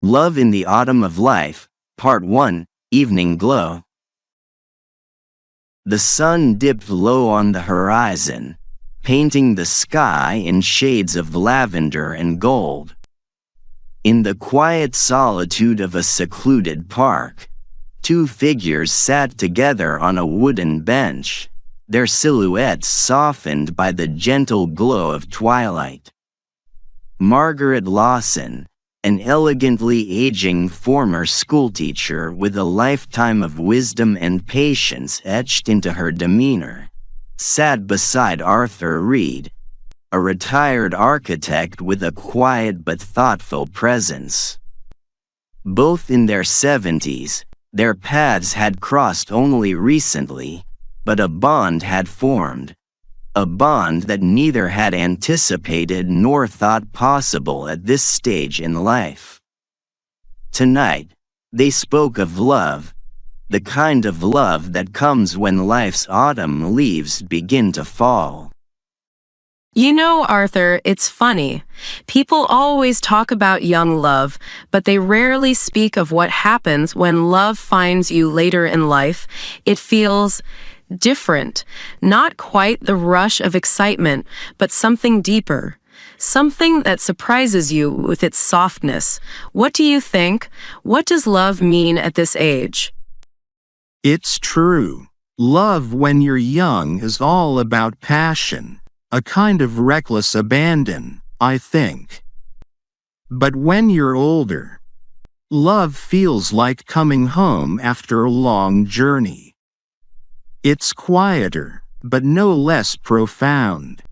Love in the Autumn of Life, Part 1, Evening Glow. The sun dipped low on the horizon, painting the sky in shades of lavender and gold. In the quiet solitude of a secluded park, two figures sat together on a wooden bench, their silhouettes softened by the gentle glow of twilight. Margaret Lawson, an elegantly aging former schoolteacher with a lifetime of wisdom and patience etched into her demeanor, sat beside Arthur Reed, a retired architect with a quiet but thoughtful presence. Both in their 70s, their paths had crossed only recently, but a bond had formed. A bond that neither had anticipated nor thought possible at this stage in life. Tonight, they spoke of love, the kind of love that comes when life's autumn leaves begin to fall. You know, Arthur, it's funny. People always talk about young love, but they rarely speak of what happens when love finds you later in life. It feels different, not quite the rush of excitement, but something deeper, something that surprises you with its softness. What do you think? What does love mean at this age? It's true. Love when you're young is all about passion, a kind of reckless abandon, I think. But when you're older, love feels like coming home after a long journey. It's quieter, but no less profound.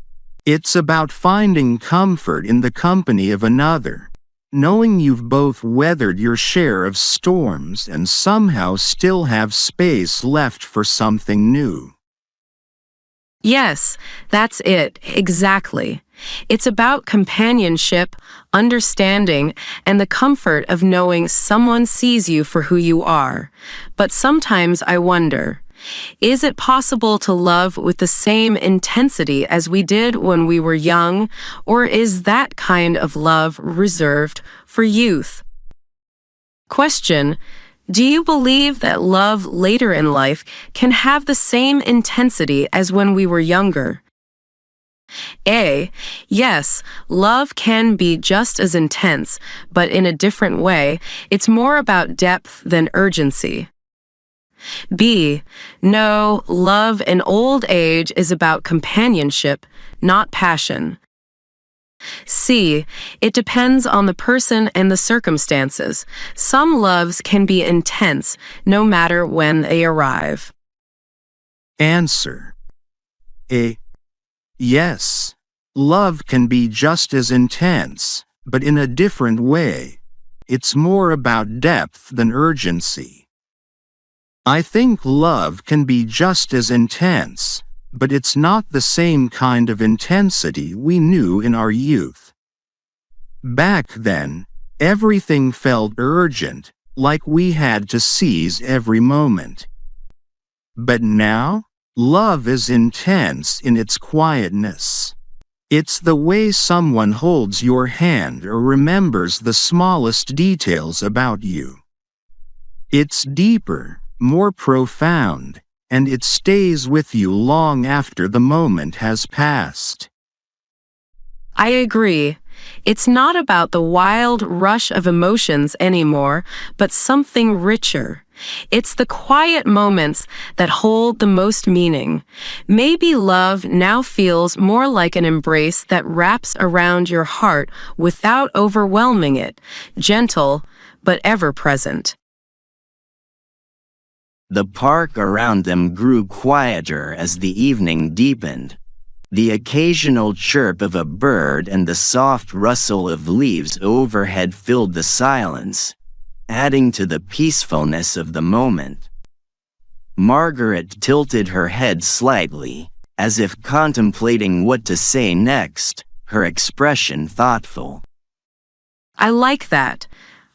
It's about finding comfort in the company of another, knowing you've both weathered your share of storms and somehow still have space left for something new. Yes, that's it, exactly. It's about companionship, understanding, and the comfort of knowing someone sees you for who you are. But sometimes I wonder, is it possible to love with the same intensity as we did when we were young, or is that kind of love reserved for youth? Question: do you believe that love later in life can have the same intensity as when we were younger? A. Yes, love can be just as intense, but in a different way. It's more about depth than urgency. B. No, love in old age is about companionship, not passion. C. It depends on the person and the circumstances. Some loves can be intense, no matter when they arrive. Answer: A. Yes, love can be just as intense, but in a different way. It's more about depth than urgency. I think love can be just as intense, but it's not the same kind of intensity we knew in our youth. Back then, everything felt urgent, like we had to seize every moment. But now, love is intense in its quietness. It's the way someone holds your hand or remembers the smallest details about you. It's deeper, more profound, and it stays with you long after the moment has passed. I agree. It's not about the wild rush of emotions anymore, but something richer. It's the quiet moments that hold the most meaning. Maybe love now feels more like an embrace that wraps around your heart without overwhelming it, gentle but ever present. The park around them grew quieter as the evening deepened. The occasional chirp of a bird and the soft rustle of leaves overhead filled the silence, adding to the peacefulness of the moment. Margaret tilted her head slightly, as if contemplating what to say next, her expression thoughtful. I like that.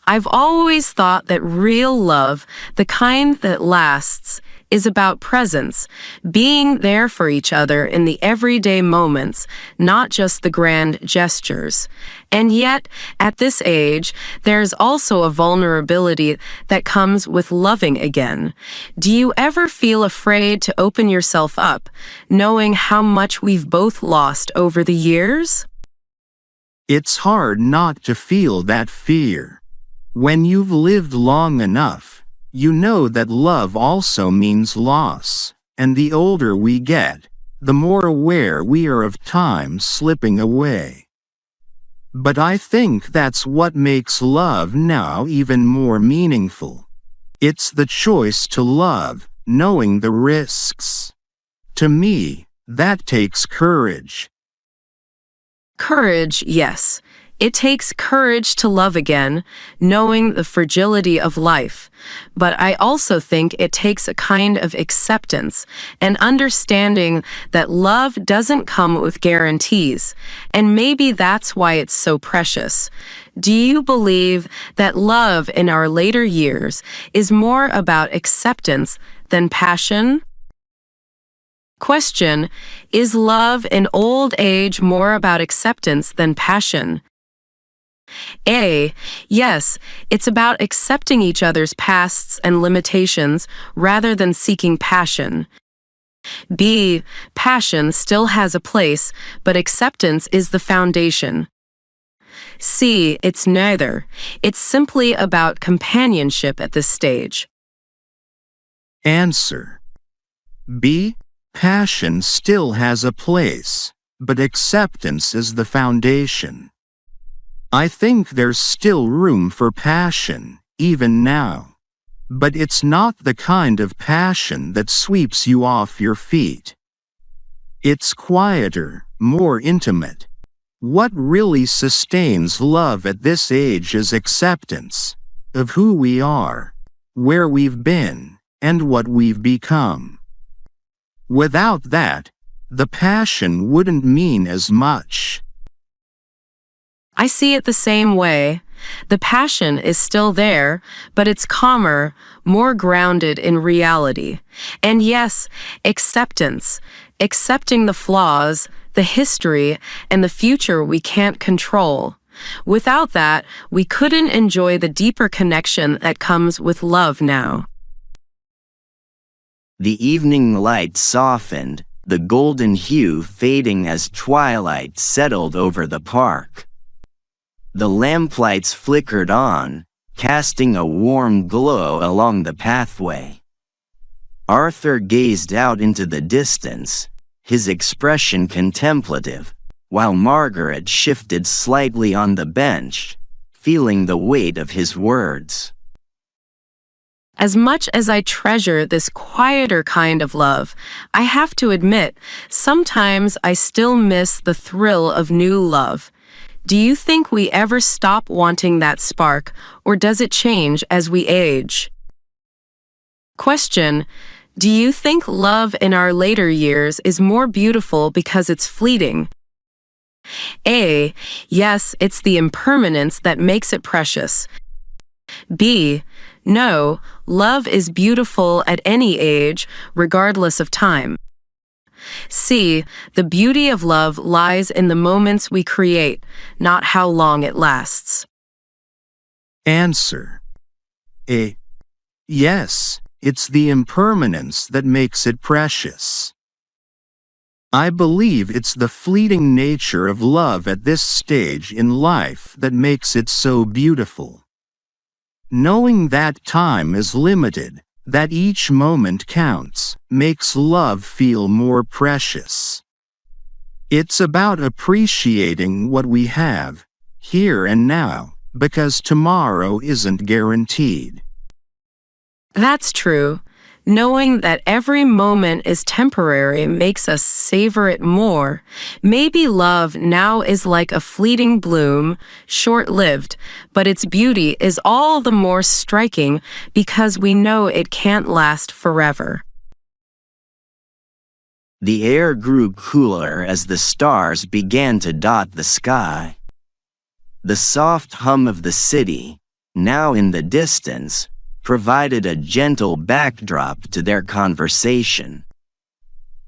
I've always thought that real love, the kind that lasts, is about presence, being there for each other in the everyday moments, not just the grand gestures. And yet, at this age, there's also a vulnerability that comes with loving again. Do you ever feel afraid to open yourself up, knowing how much we've both lost over the years? It's hard not to feel that fear. When you've lived long enough, you know that love also means loss, and the older we get, the more aware we are of time slipping away. But I think that's what makes love now even more meaningful. It's the choice to love, knowing the risks. To me, that takes courage. Courage, yes. It takes courage to love again, knowing the fragility of life. But I also think it takes a kind of acceptance and understanding that love doesn't come with guarantees. And maybe that's why it's so precious. Do you believe that love in our later years is more about acceptance than passion? Question: Is love in old age more about acceptance than passion? A. Yes, it's about accepting each other's pasts and limitations rather than seeking passion. B. Passion still has a place, but acceptance is the foundation. C. It's neither. It's simply about companionship at this stage. Answer: B. Passion still has a place, but acceptance is the foundation. I think there's still room for passion, even now. But it's not the kind of passion that sweeps you off your feet. It's quieter, more intimate. What really sustains love at this age is acceptance of who we are, where we've been, and what we've become. Without that, the passion wouldn't mean as much. I see it the same way. The passion is still there, but it's calmer, more grounded in reality. And yes, acceptance, accepting the flaws, the history, and the future we can't control. Without that, we couldn't enjoy the deeper connection that comes with love now. The evening light softened, the golden hue fading as twilight settled over the park. The lamplights flickered on, casting a warm glow along the pathway. Arthur gazed out into the distance, his expression contemplative, while Margaret shifted slightly on the bench, feeling the weight of his words. As much as I treasure this quieter kind of love, I have to admit, sometimes I still miss the thrill of new love. Do you think we ever stop wanting that spark, or does it change as we age? Question: Do you think love in our later years is more beautiful because it's fleeting? A. Yes, it's the impermanence that makes it precious. B. No, love is beautiful at any age, regardless of time. C. The beauty of love lies in the moments we create, not how long it lasts. Answer: A. Yes, it's the impermanence that makes it precious. I believe it's the fleeting nature of love at this stage in life that makes it so beautiful. Knowing that time is limited, that each moment counts, makes love feel more precious. It's about appreciating what we have, here and now, because tomorrow isn't guaranteed. That's true. Knowing that every moment is temporary makes us savor it more. Maybe love now is like a fleeting bloom, short-lived, but its beauty is all the more striking because we know it can't last forever. The air grew cooler as the stars began to dot the sky. The soft hum of the city, now in the distance, provided a gentle backdrop to their conversation.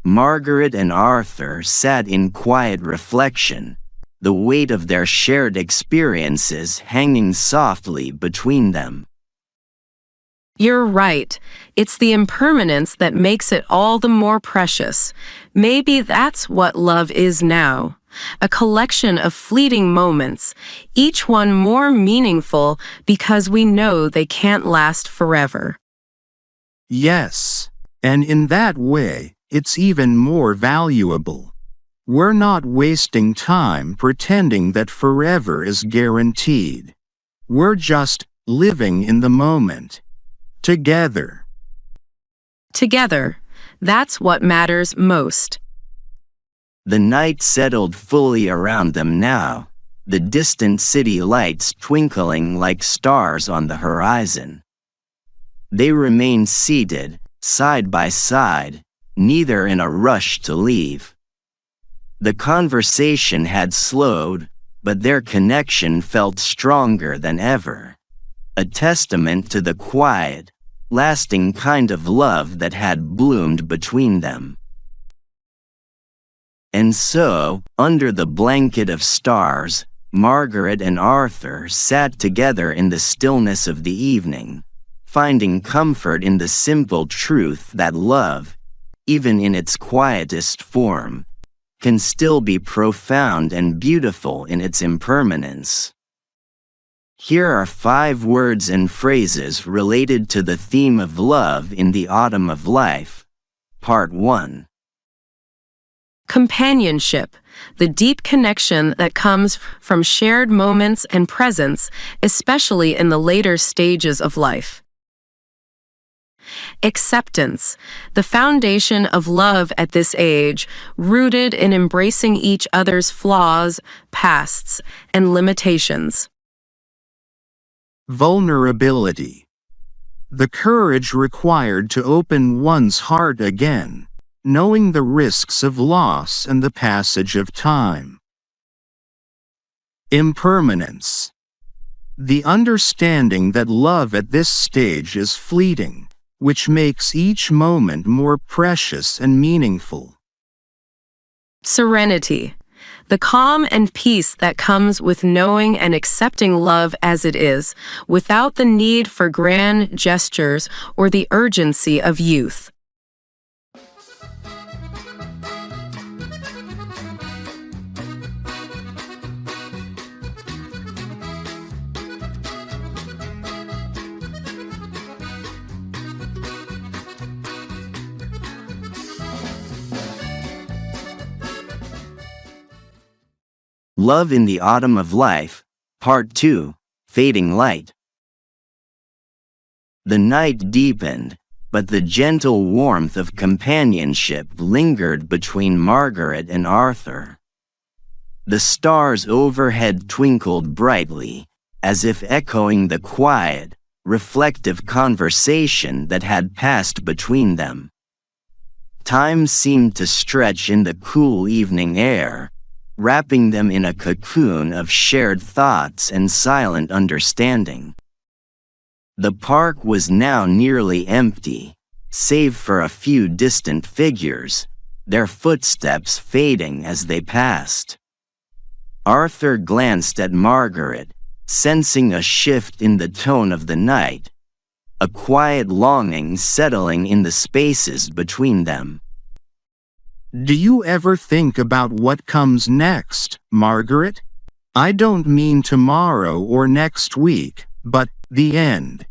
Margaret and Arthur sat in quiet reflection, the weight of their shared experiences hanging softly between them. You're right. It's the impermanence that makes it all the more precious. Maybe that's what love is now. A collection of fleeting moments, each one more meaningful because we know they can't last forever. Yes, and in that way, it's even more valuable. We're not wasting time pretending that forever is guaranteed. We're just living in the moment. Together. Together, that's what matters most. The night settled fully around them now, the distant city lights twinkling like stars on the horizon. They remained seated, side by side, neither in a rush to leave. The conversation had slowed, but their connection felt stronger than ever. A testament to the quiet, lasting kind of love that had bloomed between them. And so, under the blanket of stars, Margaret and Arthur sat together in the stillness of the evening, finding comfort in the simple truth that love, even in its quietest form, can still be profound and beautiful in its impermanence. Here are 5 words and phrases related to the theme of love in the autumn of life. Part 1. Companionship, the deep connection that comes from shared moments and presence, especially in the later stages of life. Acceptance, the foundation of love at this age, rooted in embracing each other's flaws, pasts, and limitations. Vulnerability, the courage required to open one's heart again, knowing the risks of loss and the passage of time. Impermanence, the understanding that love at this stage is fleeting, which makes each moment more precious and meaningful. Serenity, the calm and peace that comes with knowing and accepting love as it is, without the need for grand gestures or the urgency of youth. Love in the Autumn of Life, Part 2, Fading Light. The night deepened, but the gentle warmth of companionship lingered between Margaret and Arthur. The stars overhead twinkled brightly, as if echoing the quiet, reflective conversation that had passed between them. Time seemed to stretch in the cool evening air, wrapping them in a cocoon of shared thoughts and silent understanding. The park was now nearly empty, save for a few distant figures, their footsteps fading as they passed. Arthur glanced at Margaret, sensing a shift in the tone of the night, a quiet longing settling in the spaces between them. Do you ever think about what comes next, Margaret? I don't mean tomorrow or next week, but the end.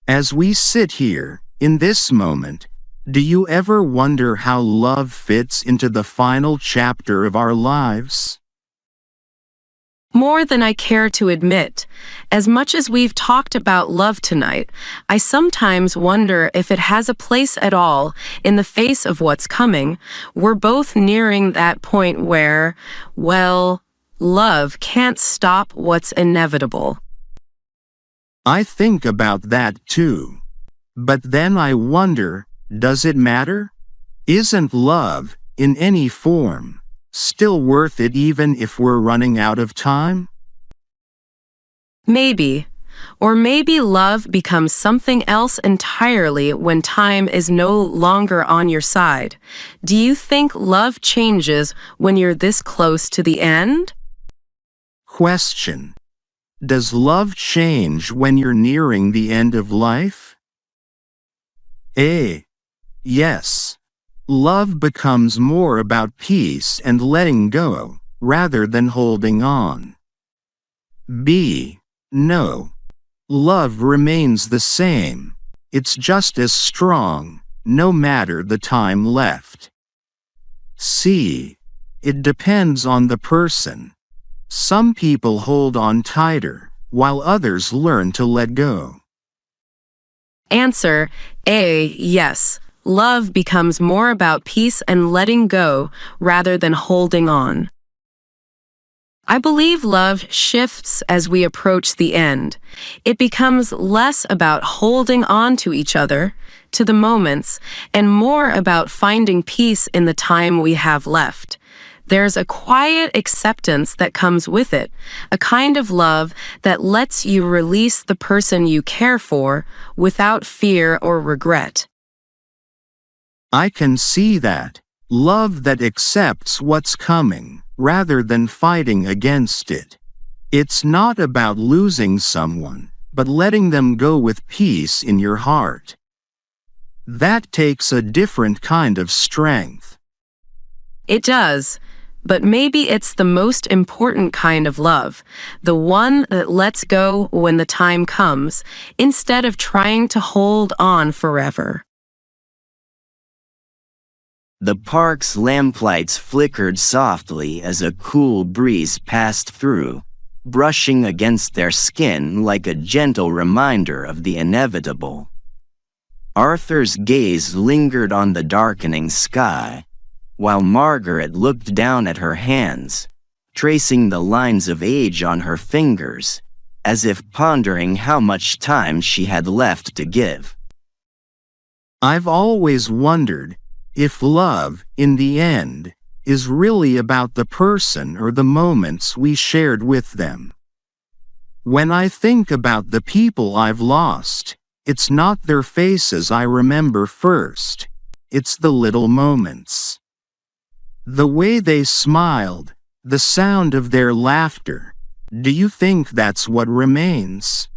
As we sit here, in this moment, do you ever wonder how love fits into the final chapter of our lives? More than I care to admit. As much as we've talked about love tonight, I sometimes wonder if it has a place at all in the face of what's coming. We're both nearing that point where, well, love can't stop what's inevitable. I think about that too. But then I wonder, does it matter? Isn't love, in any form, still worth it even if we're running out of time? Maybe, Or maybe love becomes something else entirely when time is no longer on your side. Do you think love changes when you're this close to the end? Question. Does love change when you're nearing the end of life? A. Yes. Love becomes more about peace and letting go, rather than holding on. B. No. Love remains the same. It's just as strong, no matter the time left. C. It depends on the person. Some people hold on tighter, while others learn to let go. Answer A. Yes. Love becomes more about peace and letting go rather than holding on. I believe love shifts as we approach the end. It becomes less about holding on to each other, to the moments, and more about finding peace in the time we have left. There's a quiet acceptance that comes with it, a kind of love that lets you release the person you care for without fear or regret. I can see that. Love that accepts what's coming, rather than fighting against it. It's not about losing someone, but letting them go with peace in your heart. That takes a different kind of strength. It does, but maybe it's the most important kind of love, the one that lets go when the time comes, instead of trying to hold on forever. The park's lamplights flickered softly as a cool breeze passed through, brushing against their skin like a gentle reminder of the inevitable. Arthur's gaze lingered on the darkening sky, while Margaret looked down at her hands, tracing the lines of age on her fingers, as if pondering how much time she had left to give. I've always wondered if love, in the end, is really about the person or the moments we shared with them. When I think about the people I've lost, it's not their faces I remember first, it's the little moments. The way they smiled, the sound of their laughter. Do you think that's what remains?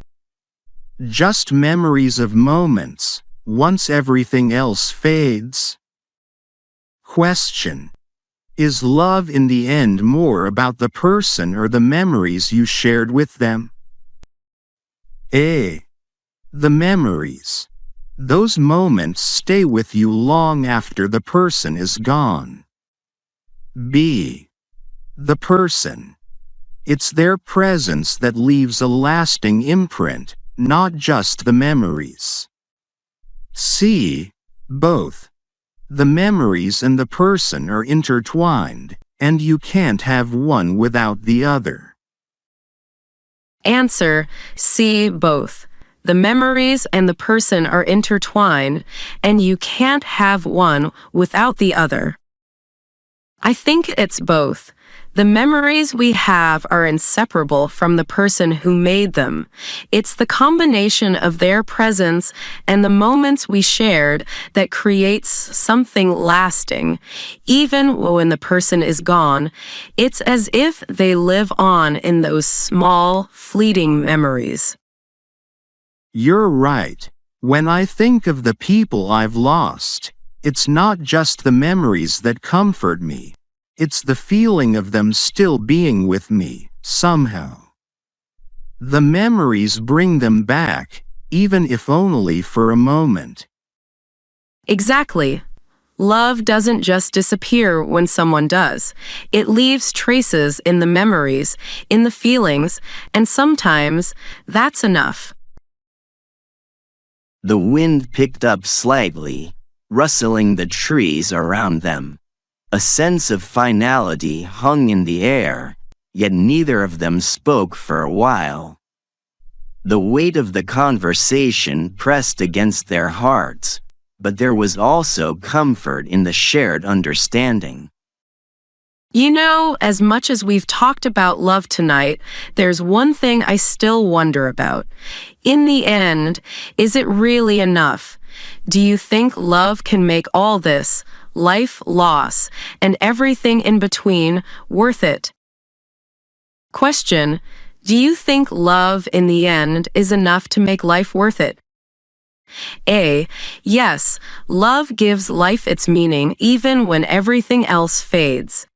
Just memories of moments, once everything else fades? Question. Is love in the end more about the person or the memories you shared with them? A. The memories. Those moments stay with you long after the person is gone. B. The person. It's their presence that leaves a lasting imprint, not just the memories. C. Both. The memories and the person are intertwined, and you can't have one without the other. Answer C. Both. The memories and the person are intertwined, and you can't have one without the other. I think it's both. The memories we have are inseparable from the person who made them. It's the combination of their presence and the moments we shared that creates something lasting. Even when the person is gone, it's as if they live on in those small, fleeting memories. You're right. When I think of the people I've lost, it's not just the memories that comfort me. It's the feeling of them still being with me, somehow. The memories bring them back, even if only for a moment. Exactly. Love doesn't just disappear when someone does. It leaves traces in the memories, in the feelings, and sometimes that's enough. The wind picked up slightly, rustling the trees around them. A sense of finality hung in the air, yet neither of them spoke for a while. The weight of the conversation pressed against their hearts, but there was also comfort in the shared understanding. You know, as much as we've talked about love tonight, there's one thing I still wonder about. In the end, is it really enough? Do you think love can make all this, life, loss, and everything in between, worth it? Question: do you think love in the end is enough to make life worth it? A. Yes, love gives life its meaning even when everything else fades.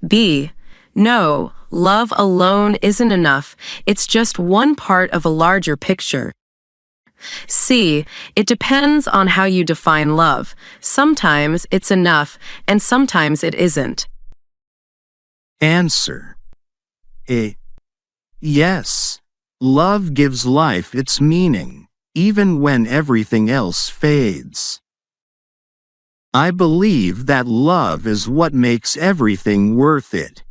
B. No, love alone isn't enough. It's just one part of a larger picture. C. It depends on how you define love. Sometimes it's enough, and sometimes it isn't. Answer: A. Yes, love gives life its meaning, even when everything else fades. I believe that love is what makes everything worth it,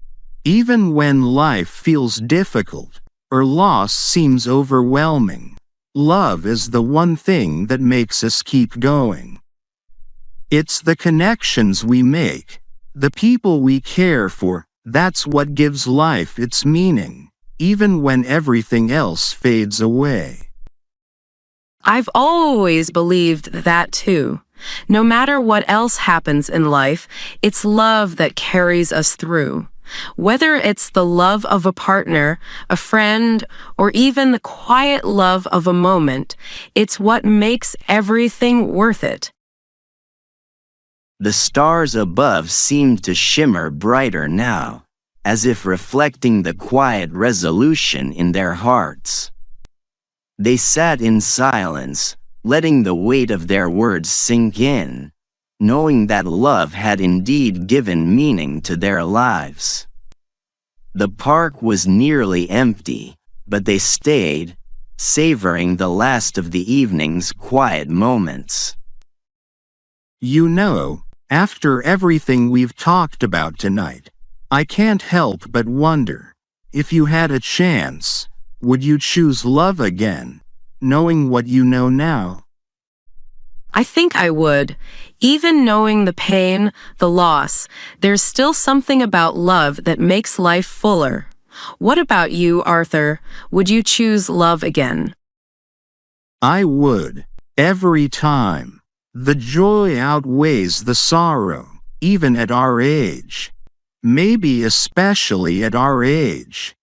even when life feels difficult or loss seems overwhelming. Love is the one thing that makes us keep going. It's the connections we make, the people we care for, that's what gives life its meaning, even when everything else fades away. I've always believed that too. No matter what else happens in life, it's love that carries us through. Whether it's the love of a partner, a friend, or even the quiet love of a moment, it's what makes everything worth it. The stars above seemed to shimmer brighter now, as if reflecting the quiet resolution in their hearts. They sat in silence, letting the weight of their words sink in, knowing that love had indeed given meaning to their lives. The park was nearly empty, but they stayed, savoring the last of the evening's quiet moments. You know, after everything we've talked about tonight, I can't help but wonder, if you had a chance, would you choose love again, knowing what you know now? I think I would. Even knowing the pain, the loss, there's still something about love that makes life fuller. What about you, Arthur? Would you choose love again? I would, every time. The joy outweighs the sorrow, even at our age. Maybe especially at our age.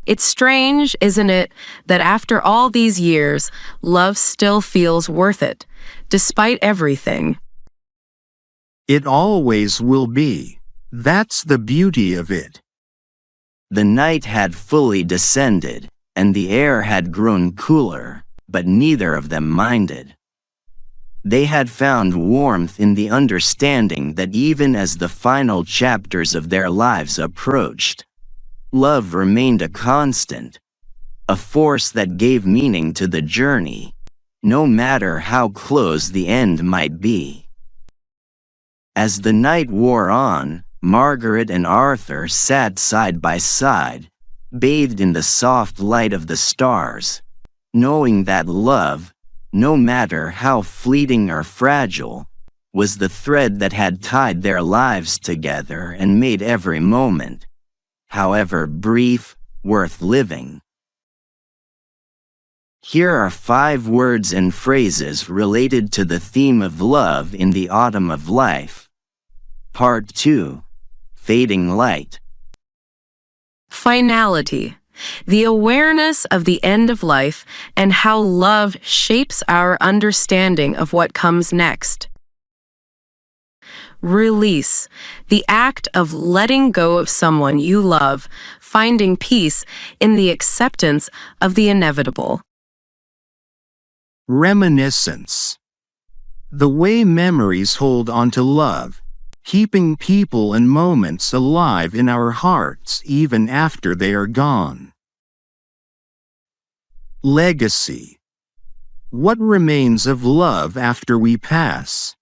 It's strange, isn't it, that after all these years, love still feels worth it, despite everything. It always will be. That's the beauty of it. The night had fully descended, and the air had grown cooler, but neither of them minded. They had found warmth in the understanding that even as the final chapters of their lives approached, love remained a constant, a force that gave meaning to the journey, no matter how close the end might be. As the night wore on, Margaret and Arthur sat side by side, bathed in the soft light of the stars, knowing that love, no matter how fleeting or fragile, was the thread that had tied their lives together and made every moment, however brief, worth living. Here are 5 words and phrases related to the theme of love in the autumn of life. Part 2. Fading light. Finality. The awareness of the end of life and how love shapes our understanding of what comes next. Release. The act of letting go of someone you love, finding peace in the acceptance of the inevitable. Reminiscence. The way memories hold onto love, keeping people and moments alive in our hearts even after they are gone. Legacy. What remains of love after we pass?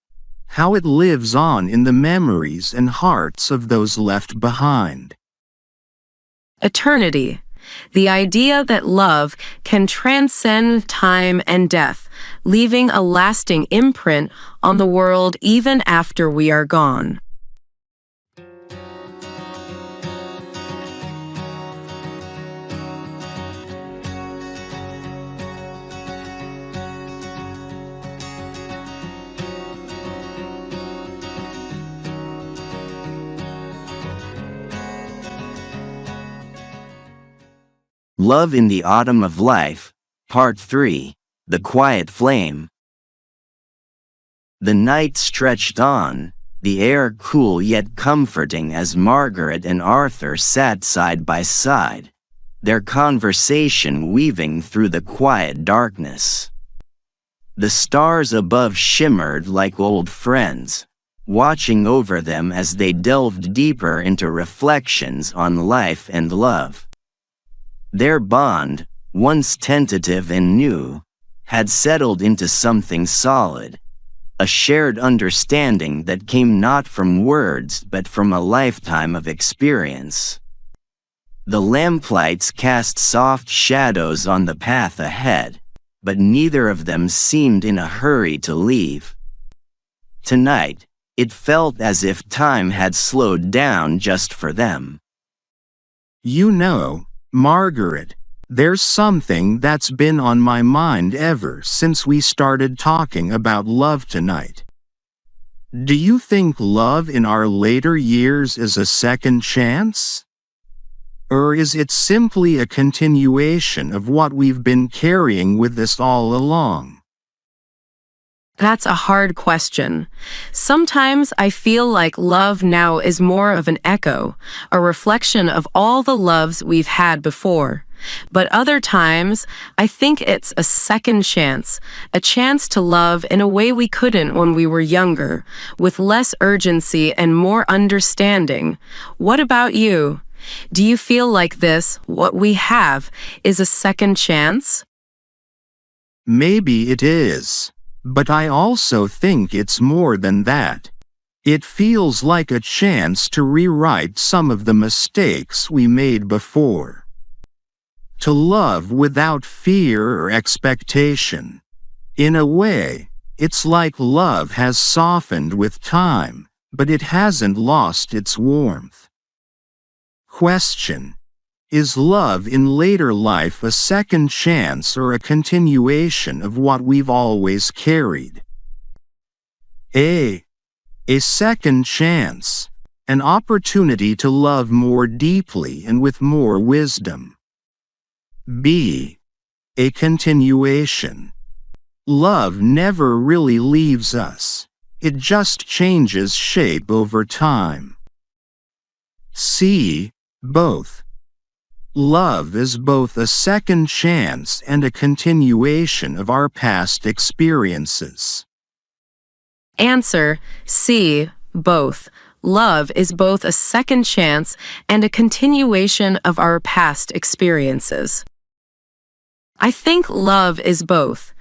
How it lives on in the memories and hearts of those left behind. Eternity. The idea that love can transcend time and death, leaving a lasting imprint on the world even after we are gone. Love in the Autumn of Life, Part 3, The Quiet Flame. The night stretched on, the air cool yet comforting as Margaret and Arthur sat side by side, their conversation weaving through the quiet darkness. The stars above shimmered like old friends, watching over them as they delved deeper into reflections on life and love. Their bond, once tentative and new, had settled into something solid, a shared understanding that came not from words but from a lifetime of experience. The lamplights cast soft shadows on the path ahead, but neither of them seemed in a hurry to leave. Tonight, it felt as if time had slowed down just for them. You know, Margaret, there's something that's been on my mind ever since we started talking about love tonight. Do you think love in our later years is a second chance? Or is it simply a continuation of what we've been carrying with us all along? That's a hard question. Sometimes I feel like love now is more of an echo, a reflection of all the loves we've had before. But other times, I think it's a second chance, a chance to love in a way we couldn't when we were younger, with less urgency and more understanding. What about you? Do you feel like this, what we have, is a second chance? Maybe it is. But I also think it's more than that. It feels like a chance to rewrite some of the mistakes we made before. To love without fear or expectation. In a way, it's like love has softened with time, but it hasn't lost its warmth. Question: is love in later life a second chance or a continuation of what we've always carried? A second chance, an opportunity to love more deeply and with more wisdom. B, a continuation. Love never really leaves us. It just changes shape over time. C, both. Love is both a second chance and a continuation of our past experiences. Answer C. Both. Love is both a second chance and a continuation of our past experiences. I think love is both.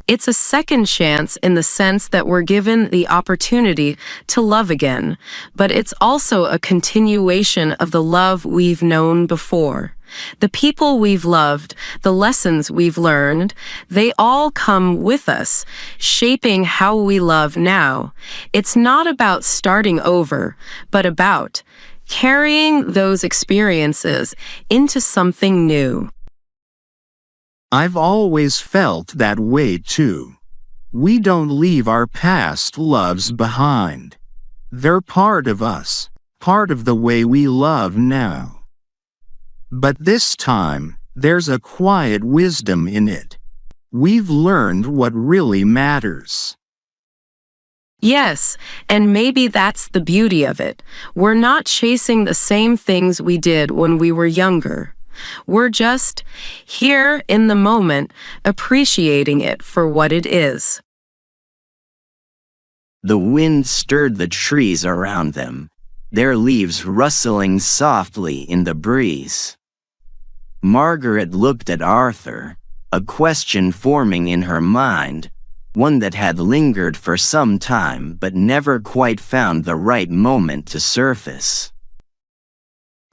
It's a second chance in the sense that we're given the opportunity to love again, but it's also a continuation of the love we've known before. The people we've loved, the lessons we've learned, they all come with us, shaping how we love now. It's not about starting over, but about carrying those experiences into something new. I've always felt that way too. We don't leave our past loves behind. They're part of us, part of the way we love now. But this time, there's a quiet wisdom in it. We've learned what really matters. Yes, and maybe that's the beauty of it. We're not chasing the same things we did when we were younger. We're just here in the moment, appreciating it for what it is. The wind stirred the trees around them, their leaves rustling softly in the breeze. Margaret looked at Arthur, a question forming in her mind, one that had lingered for some time but never quite found the right moment to surface.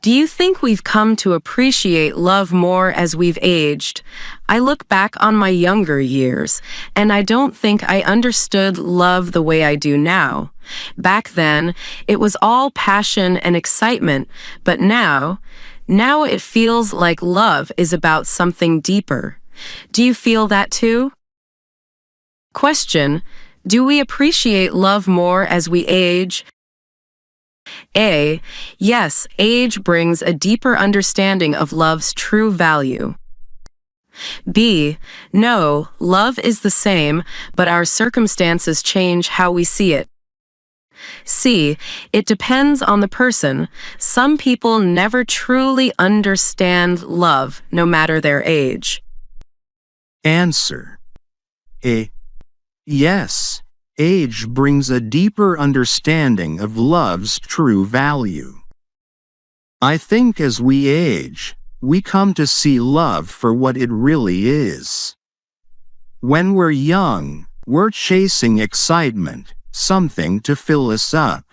Do you think we've come to appreciate love more as we've aged? I look back on my younger years, and I don't think I understood love the way I do now. Back then, it was all passion and excitement, but now it feels like love is about something deeper. Do you feel that too? Question: do we appreciate love more as we age? A. Yes, age brings a deeper understanding of love's true value. B. No, love is the same, but our circumstances change how we see it. C. It depends on the person. Some people never truly understand love, no matter their age. Answer. A. Yes. Age brings a deeper understanding of love's true value. I think as we age, we come to see love for what it really is. When we're young, we're chasing excitement, something to fill us up.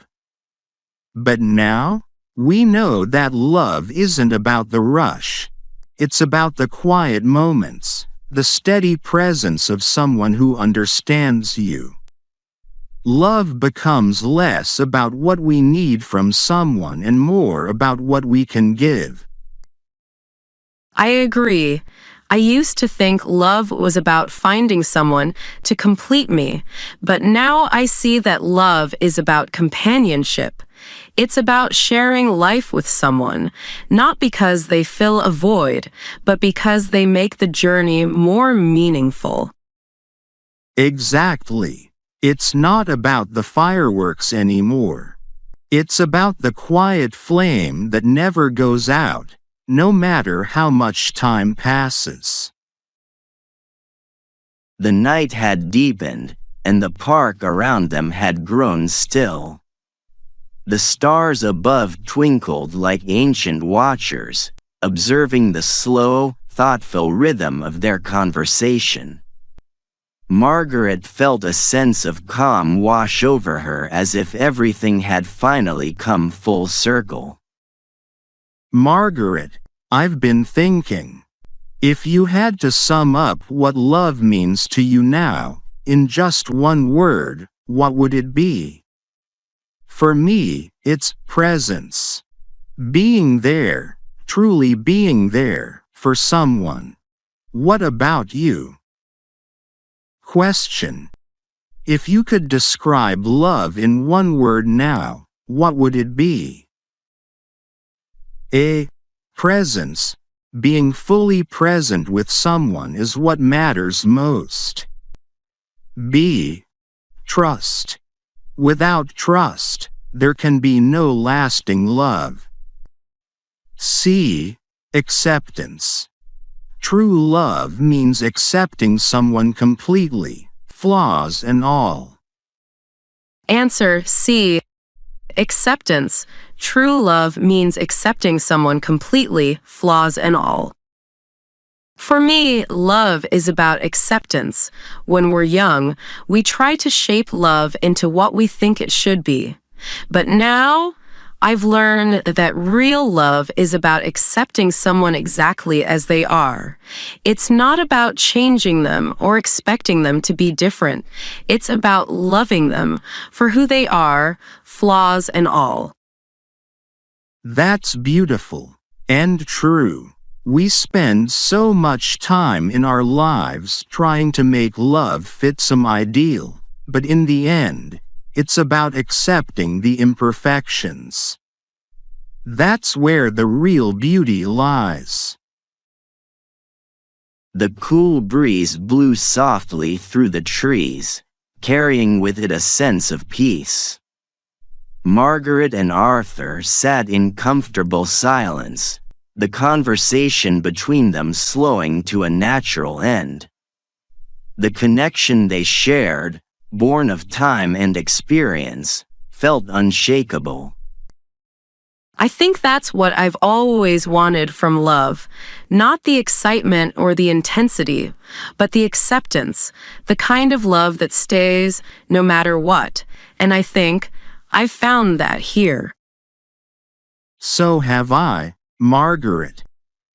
But now, we know that love isn't about the rush. It's about the quiet moments, the steady presence of someone who understands you. Love becomes less about what we need from someone and more about what we can give. I agree. I used to think love was about finding someone to complete me, but now I see that love is about companionship. It's about sharing life with someone, not because they fill a void, but because they make the journey more meaningful. Exactly. It's not about the fireworks anymore. It's about the quiet flame that never goes out, no matter how much time passes. The night had deepened, and the park around them had grown still. The stars above twinkled like ancient watchers, observing the slow, thoughtful rhythm of their conversation. Margaret felt a sense of calm wash over her as if everything had finally come full circle. Margaret, I've been thinking. If you had to sum up what love means to you now, in just one word, what would it be? For me, it's presence. Being there, truly being there, for someone. What about you? Question. If you could describe love in one word now, what would it be? A. Presence. Being fully present with someone is what matters most. B. Trust. Without trust, there can be no lasting love. C. Acceptance. True love means accepting someone completely, flaws and all. Answer C. Acceptance. True love means accepting someone completely, flaws and all. For me, love is about acceptance. When we're young, we try to shape love into what we think it should be. But now, I've learned that real love is about accepting someone exactly as they are. It's not about changing them or expecting them to be different. It's about loving them for who they are, flaws and all. That's beautiful and true. We spend so much time in our lives trying to make love fit some ideal, but in the end, it's about accepting the imperfections. That's where the real beauty lies. The cool breeze blew softly through the trees, carrying with it a sense of peace. Margaret and Arthur sat in comfortable silence, the conversation between them slowing to a natural end. The connection they shared, born of time and experience, felt unshakable. I think that's what I've always wanted from love. Not the excitement or the intensity, but the acceptance, the kind of love that stays no matter what. And I think I've found that here. So have I, Margaret.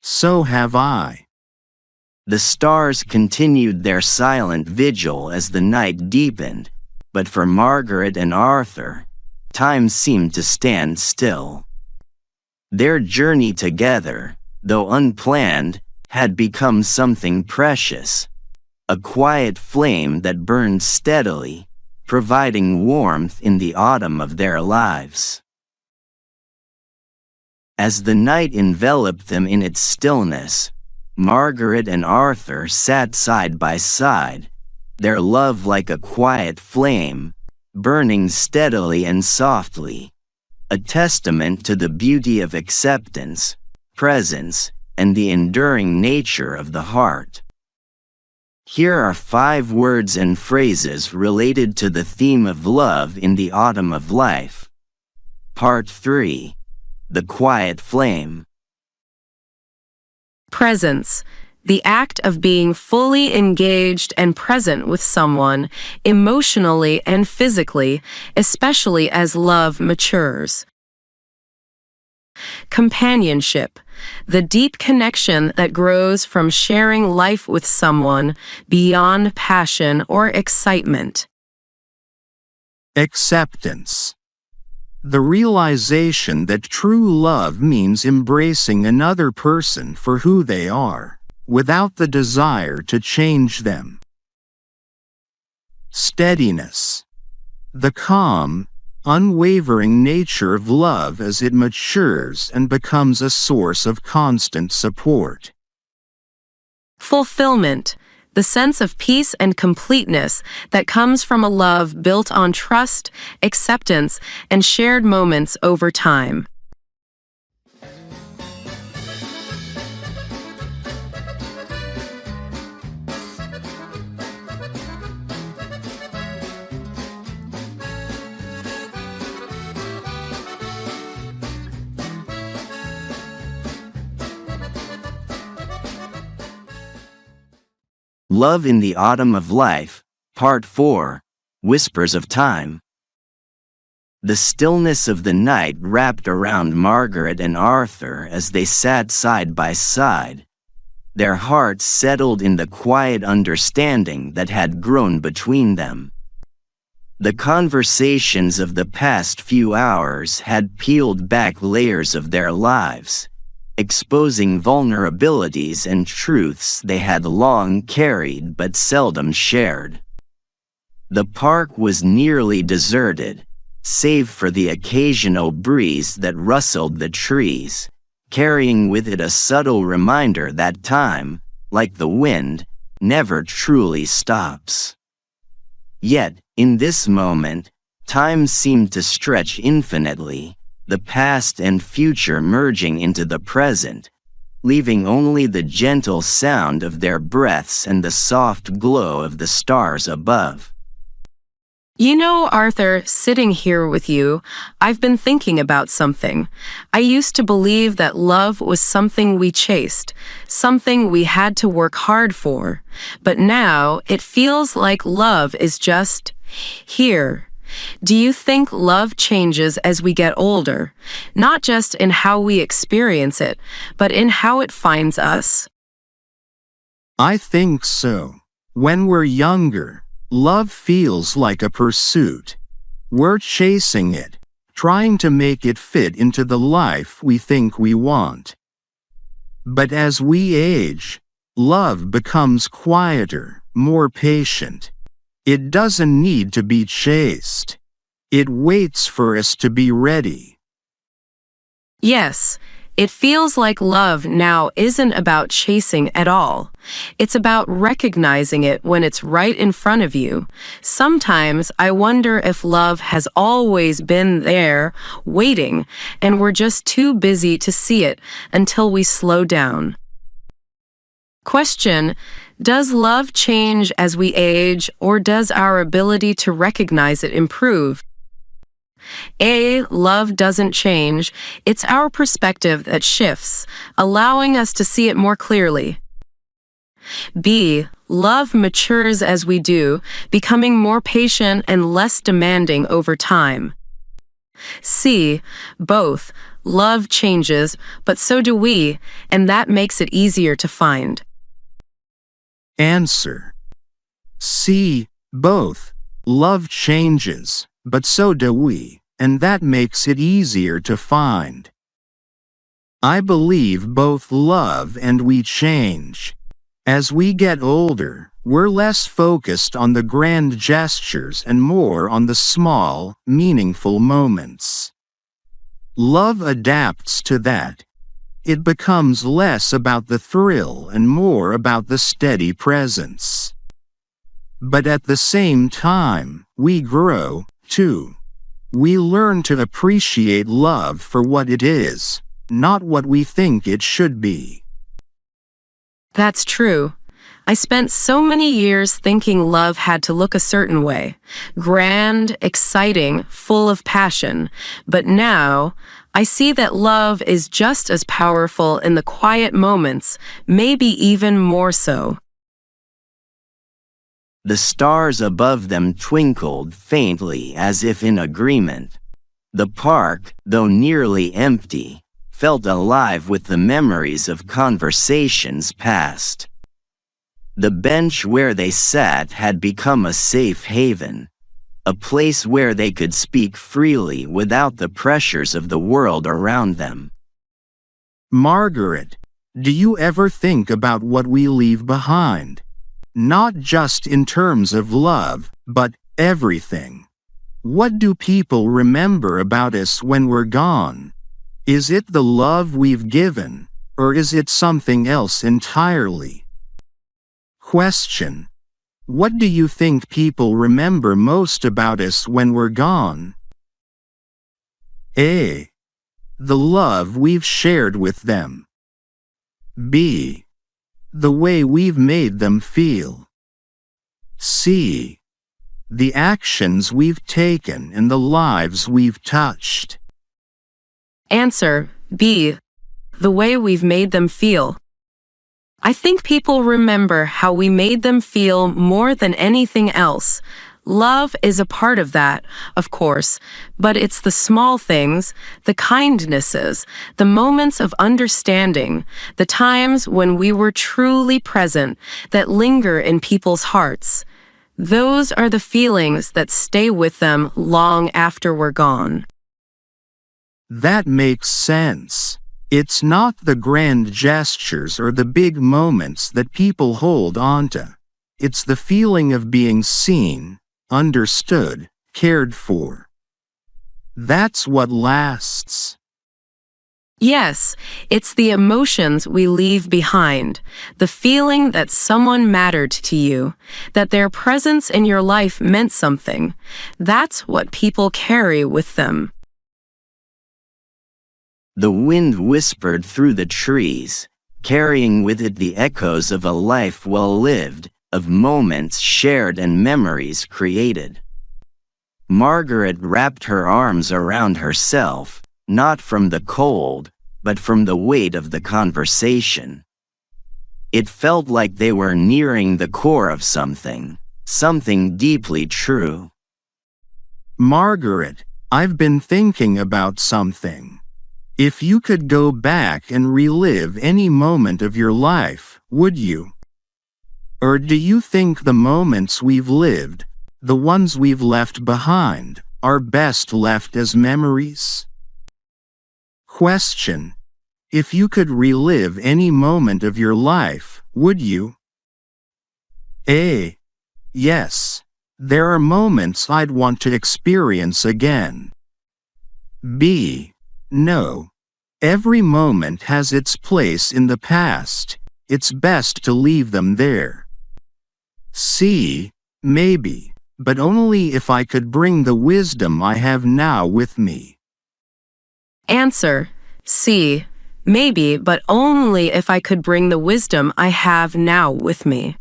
So have I. The stars continued their silent vigil as the night deepened, but for Margaret and Arthur, time seemed to stand still. Their journey together, though unplanned, had become something precious, a quiet flame that burned steadily, providing warmth in the autumn of their lives. As the night enveloped them in its stillness, Margaret and Arthur sat side by side, their love like a quiet flame, burning steadily and softly, a testament to the beauty of acceptance, presence, and the enduring nature of the heart. Here are 5 words and phrases related to the theme of love in the autumn of life. Part 3. The quiet flame. Presence. The act of being fully engaged and present with someone, emotionally and physically, especially as love matures. Companionship. The deep connection that grows from sharing life with someone beyond passion or excitement. Acceptance. The realization that true love means embracing another person for who they are, without the desire to change them. Steadiness. The calm, unwavering nature of love as it matures and becomes a source of constant support. Fulfillment. The sense of peace and completeness that comes from a love built on trust, acceptance, and shared moments over time. Love in the Autumn of Life, Part 4, Whispers of Time. The stillness of the night wrapped around Margaret and Arthur as they sat side by side, their hearts settled in the quiet understanding that had grown between them. The conversations of the past few hours had peeled back layers of their lives, exposing vulnerabilities and truths they had long carried but seldom shared. The park was nearly deserted, save for the occasional breeze that rustled the trees, carrying with it a subtle reminder that time, like the wind, never truly stops. Yet, in this moment, time seemed to stretch infinitely, the past and future merging into the present, leaving only the gentle sound of their breaths and the soft glow of the stars above. You know, Arthur, sitting here with you, I've been thinking about something. I used to believe that love was something we chased, something we had to work hard for. But now it feels like love is just here. Do you think love changes as we get older, not just in how we experience it, but in how it finds us? I think so. When we're younger, love feels like a pursuit. We're chasing it, trying to make it fit into the life we think we want. But as we age, love becomes quieter, more patient. It doesn't need to be chased. It waits for us to be ready. Yes, it feels like love now isn't about chasing at all. It's about recognizing it when it's right in front of you. Sometimes I wonder if love has always been there, waiting, and we're just too busy to see it until we slow down. Question: does love change as we age, or does our ability to recognize it improve? A. Love doesn't change. It's our perspective that shifts, allowing us to see it more clearly. B. Love matures as we do, becoming more patient and less demanding over time. C. Both. Love changes, but so do we, and that makes it easier to find. Answer: C. Both. Love changes, but so do we, and that makes it easier to find. I believe both love and we change. As we get older, we're less focused on the grand gestures and more on the small, meaningful moments. Love adapts to that. It becomes less about the thrill and more about the steady presence. But at the same time, we grow, too. We learn to appreciate love for what it is, not what we think it should be. That's true. I spent so many years thinking love had to look a certain way. Grand, exciting, full of passion. But now, I see that love is just as powerful in the quiet moments, maybe even more so. The stars above them twinkled faintly as if in agreement. The park, though nearly empty, felt alive with the memories of conversations past. The bench where they sat had become a safe haven, a place where they could speak freely without the pressures of the world around them. Margaret, do you ever think about what we leave behind? Not just in terms of love, but everything. What do people remember about us when we're gone? Is it the love we've given, or is it something else entirely? Question. What do you think people remember most about us when we're gone? A. The love we've shared with them. B. The way we've made them feel. C. The actions we've taken and the lives we've touched. Answer B. The way we've made them feel. I think people remember how we made them feel more than anything else. Love is a part of that, of course, but it's the small things, the kindnesses, the moments of understanding, the times when we were truly present that linger in people's hearts. Those are the feelings that stay with them long after we're gone. That makes sense. It's not the grand gestures or the big moments that people hold onto. It's the feeling of being seen, understood, cared for. That's what lasts. Yes, it's the emotions we leave behind, the feeling that someone mattered to you, that their presence in your life meant something. That's what people carry with them. The wind whispered through the trees, carrying with it the echoes of a life well lived, of moments shared and memories created. Margaret wrapped her arms around herself, not from the cold, but from the weight of the conversation. It felt like they were nearing the core of something deeply true. Margaret, I've been thinking about something. If you could go back and relive any moment of your life, would you? Or do you think the moments we've lived, the ones we've left behind, are best left as memories? Question. If you could relive any moment of your life, would you? A. Yes. There are moments I'd want to experience again. B. No. Every moment has its place in the past. It's best to leave them there. C. Maybe, but only if I could bring the wisdom I have now with me. Answer C. Maybe, but only if I could bring the wisdom I have now with me.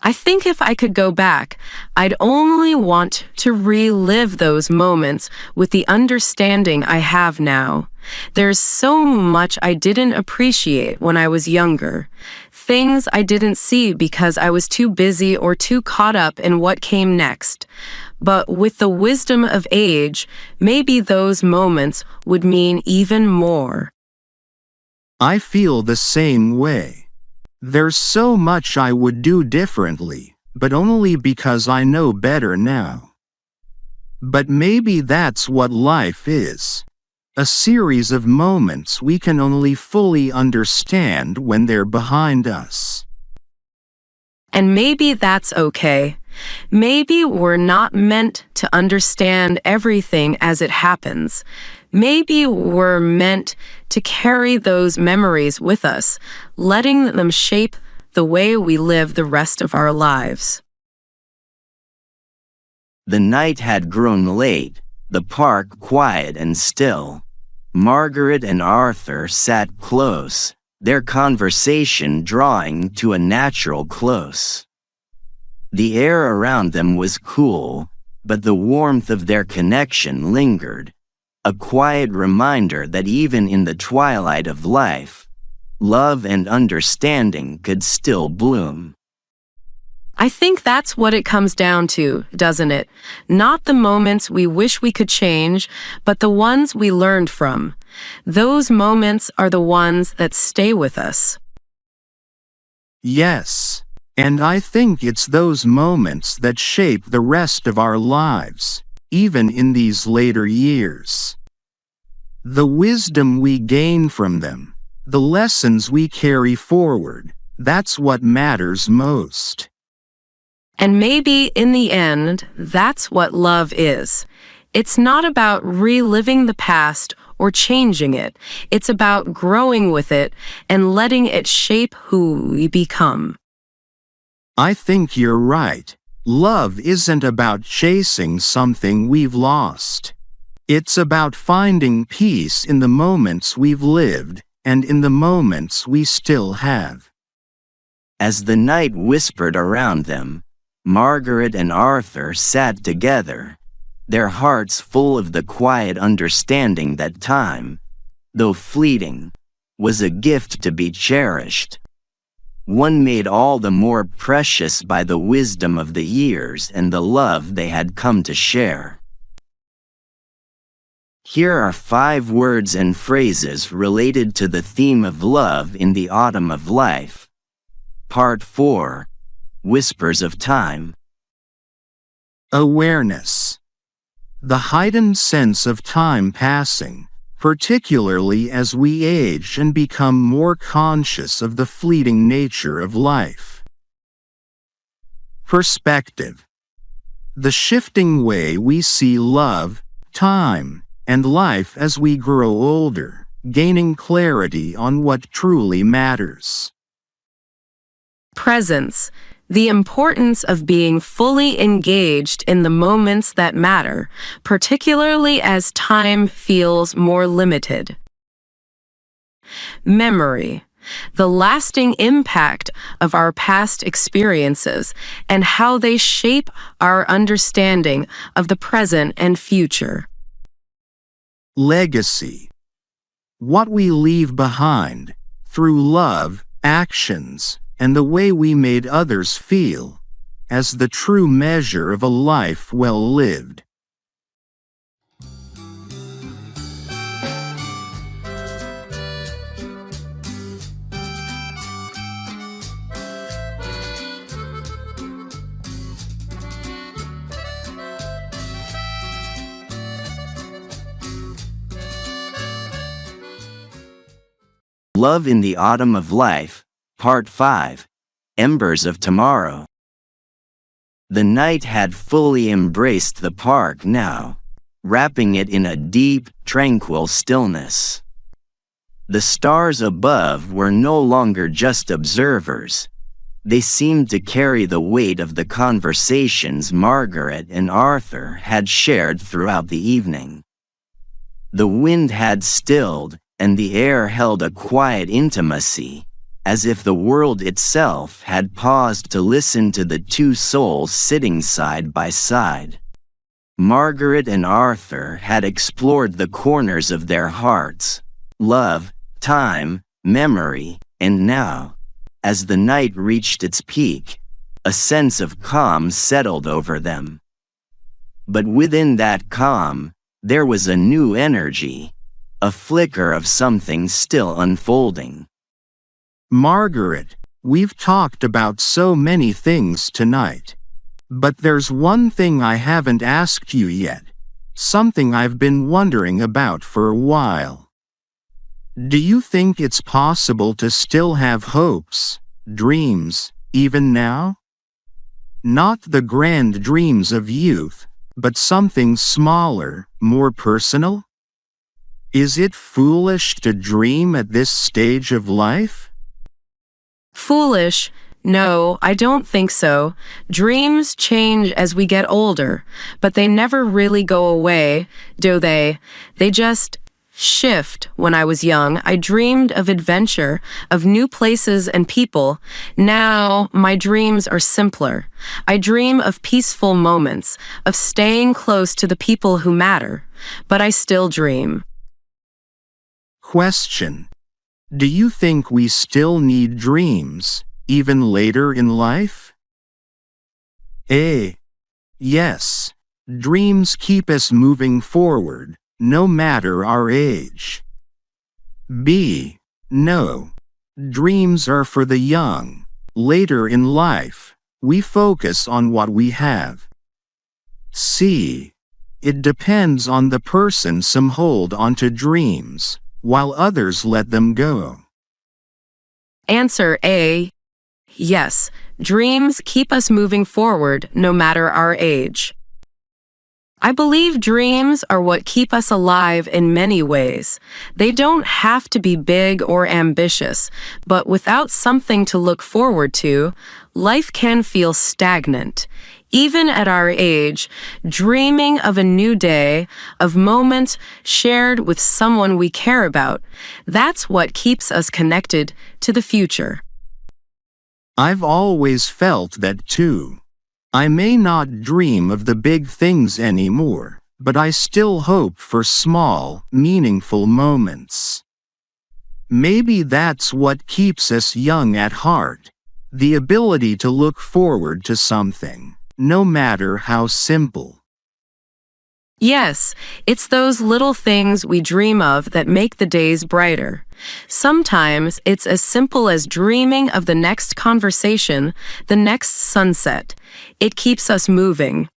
I think if I could go back, I'd only want to relive those moments with the understanding I have now. There's so much I didn't appreciate when I was younger. Things I didn't see because I was too busy or too caught up in what came next. But with the wisdom of age, maybe those moments would mean even more. I feel the same way. There's so much I would do differently, but only because I know better now. But maybe that's what life is. A series of moments we can only fully understand when they're behind us. And maybe that's okay. Maybe we're not meant to understand everything as it happens. Maybe we're meant to carry those memories with us, letting them shape the way we live the rest of our lives. The night had grown late, the park quiet and still. Margaret and Arthur sat close, their conversation drawing to a natural close. The air around them was cool, but the warmth of their connection lingered, a quiet reminder that even in the twilight of life, love and understanding could still bloom. I think that's what it comes down to, doesn't it? Not the moments we wish we could change, but the ones we learned from. Those moments are the ones that stay with us. Yes, and I think it's those moments that shape the rest of our lives, even in these later years. The wisdom we gain from them, the lessons we carry forward, that's what matters most. And maybe in the end, that's what love is. It's not about reliving the past or changing it. It's about growing with it and letting it shape who we become. I think you're right. Love isn't about chasing something we've lost. It's about finding peace in the moments we've lived and in the moments we still have. As the night whispered around them, Margaret and Arthur sat together, their hearts full of the quiet understanding that time, though fleeting, was a gift to be cherished. One made all the more precious by the wisdom of the years and the love they had come to share. Here are 5 words and phrases related to the theme of love in the autumn of life. Part 4. Whispers of Time. Awareness. The heightened sense of time passing, particularly as we age and become more conscious of the fleeting nature of life. Perspective. The shifting way we see love, time, and life as we grow older, gaining clarity on what truly matters. Presence. The importance of being fully engaged in the moments that matter, particularly as time feels more limited. Memory. The lasting impact of our past experiences and how they shape our understanding of the present and future. Legacy. What we leave behind, through love, actions, and the way we made others feel, as the true measure of a life well lived. Love in the Autumn of Life, Part 5. Embers of Tomorrow. The night had fully embraced the park now, wrapping it in a deep, tranquil stillness. The stars above were no longer just observers. They seemed to carry the weight of the conversations Margaret and Arthur had shared throughout the evening. The wind had stilled, and the air held a quiet intimacy, as if the world itself had paused to listen to the two souls sitting side by side. Margaret and Arthur had explored the corners of their hearts, love, time, memory, and now, as the night reached its peak, a sense of calm settled over them. But within that calm, there was a new energy, a flicker of something still unfolding. Margaret, we've talked about so many things tonight. But there's one thing I haven't asked you yet, something I've been wondering about for a while. Do you think it's possible to still have hopes, dreams, even now? Not the grand dreams of youth, but something smaller, more personal? Is it foolish to dream at this stage of life? Foolish? No, I don't think so. Dreams change as we get older, but they never really go away, do they? They just shift. When I was young, I dreamed of adventure, of new places and people. Now, my dreams are simpler. I dream of peaceful moments, of staying close to the people who matter, but I still dream. Question. Do you think we still need dreams, even later in life? A. Yes. Dreams keep us moving forward, no matter our age. B. No. Dreams are for the young. Later in life, we focus on what we have. C. It depends on the person. Some hold onto dreams, while others let them go. Answer A. Yes, dreams keep us moving forward no matter our age. I believe dreams are what keep us alive in many ways. They don't have to be big or ambitious, but without something to look forward to, life can feel stagnant. Even at our age, dreaming of a new day, of moments shared with someone we care about, that's what keeps us connected to the future. I've always felt that too. I may not dream of the big things anymore, but I still hope for small, meaningful moments. Maybe that's what keeps us young at heart, the ability to look forward to something, no matter how simple. Yes, it's those little things we dream of that make the days brighter. Sometimes it's as simple as dreaming of the next conversation, the next sunset. It keeps us moving.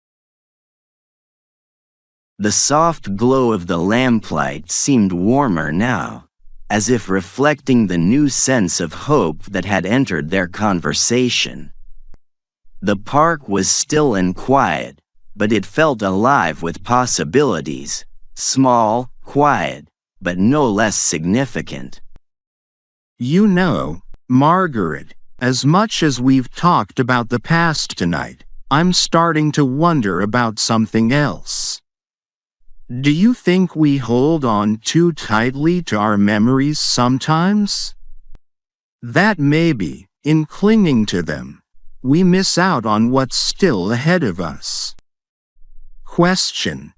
The soft glow of the lamplight seemed warmer now, as if reflecting the new sense of hope that had entered their conversation. The park was still and quiet, but it felt alive with possibilities, small, quiet, but no less significant. You know, Margaret, as much as we've talked about the past tonight, I'm starting to wonder about something else. Do you think we hold on too tightly to our memories sometimes? That maybe, in clinging to them, we miss out on what's still ahead of us. Question.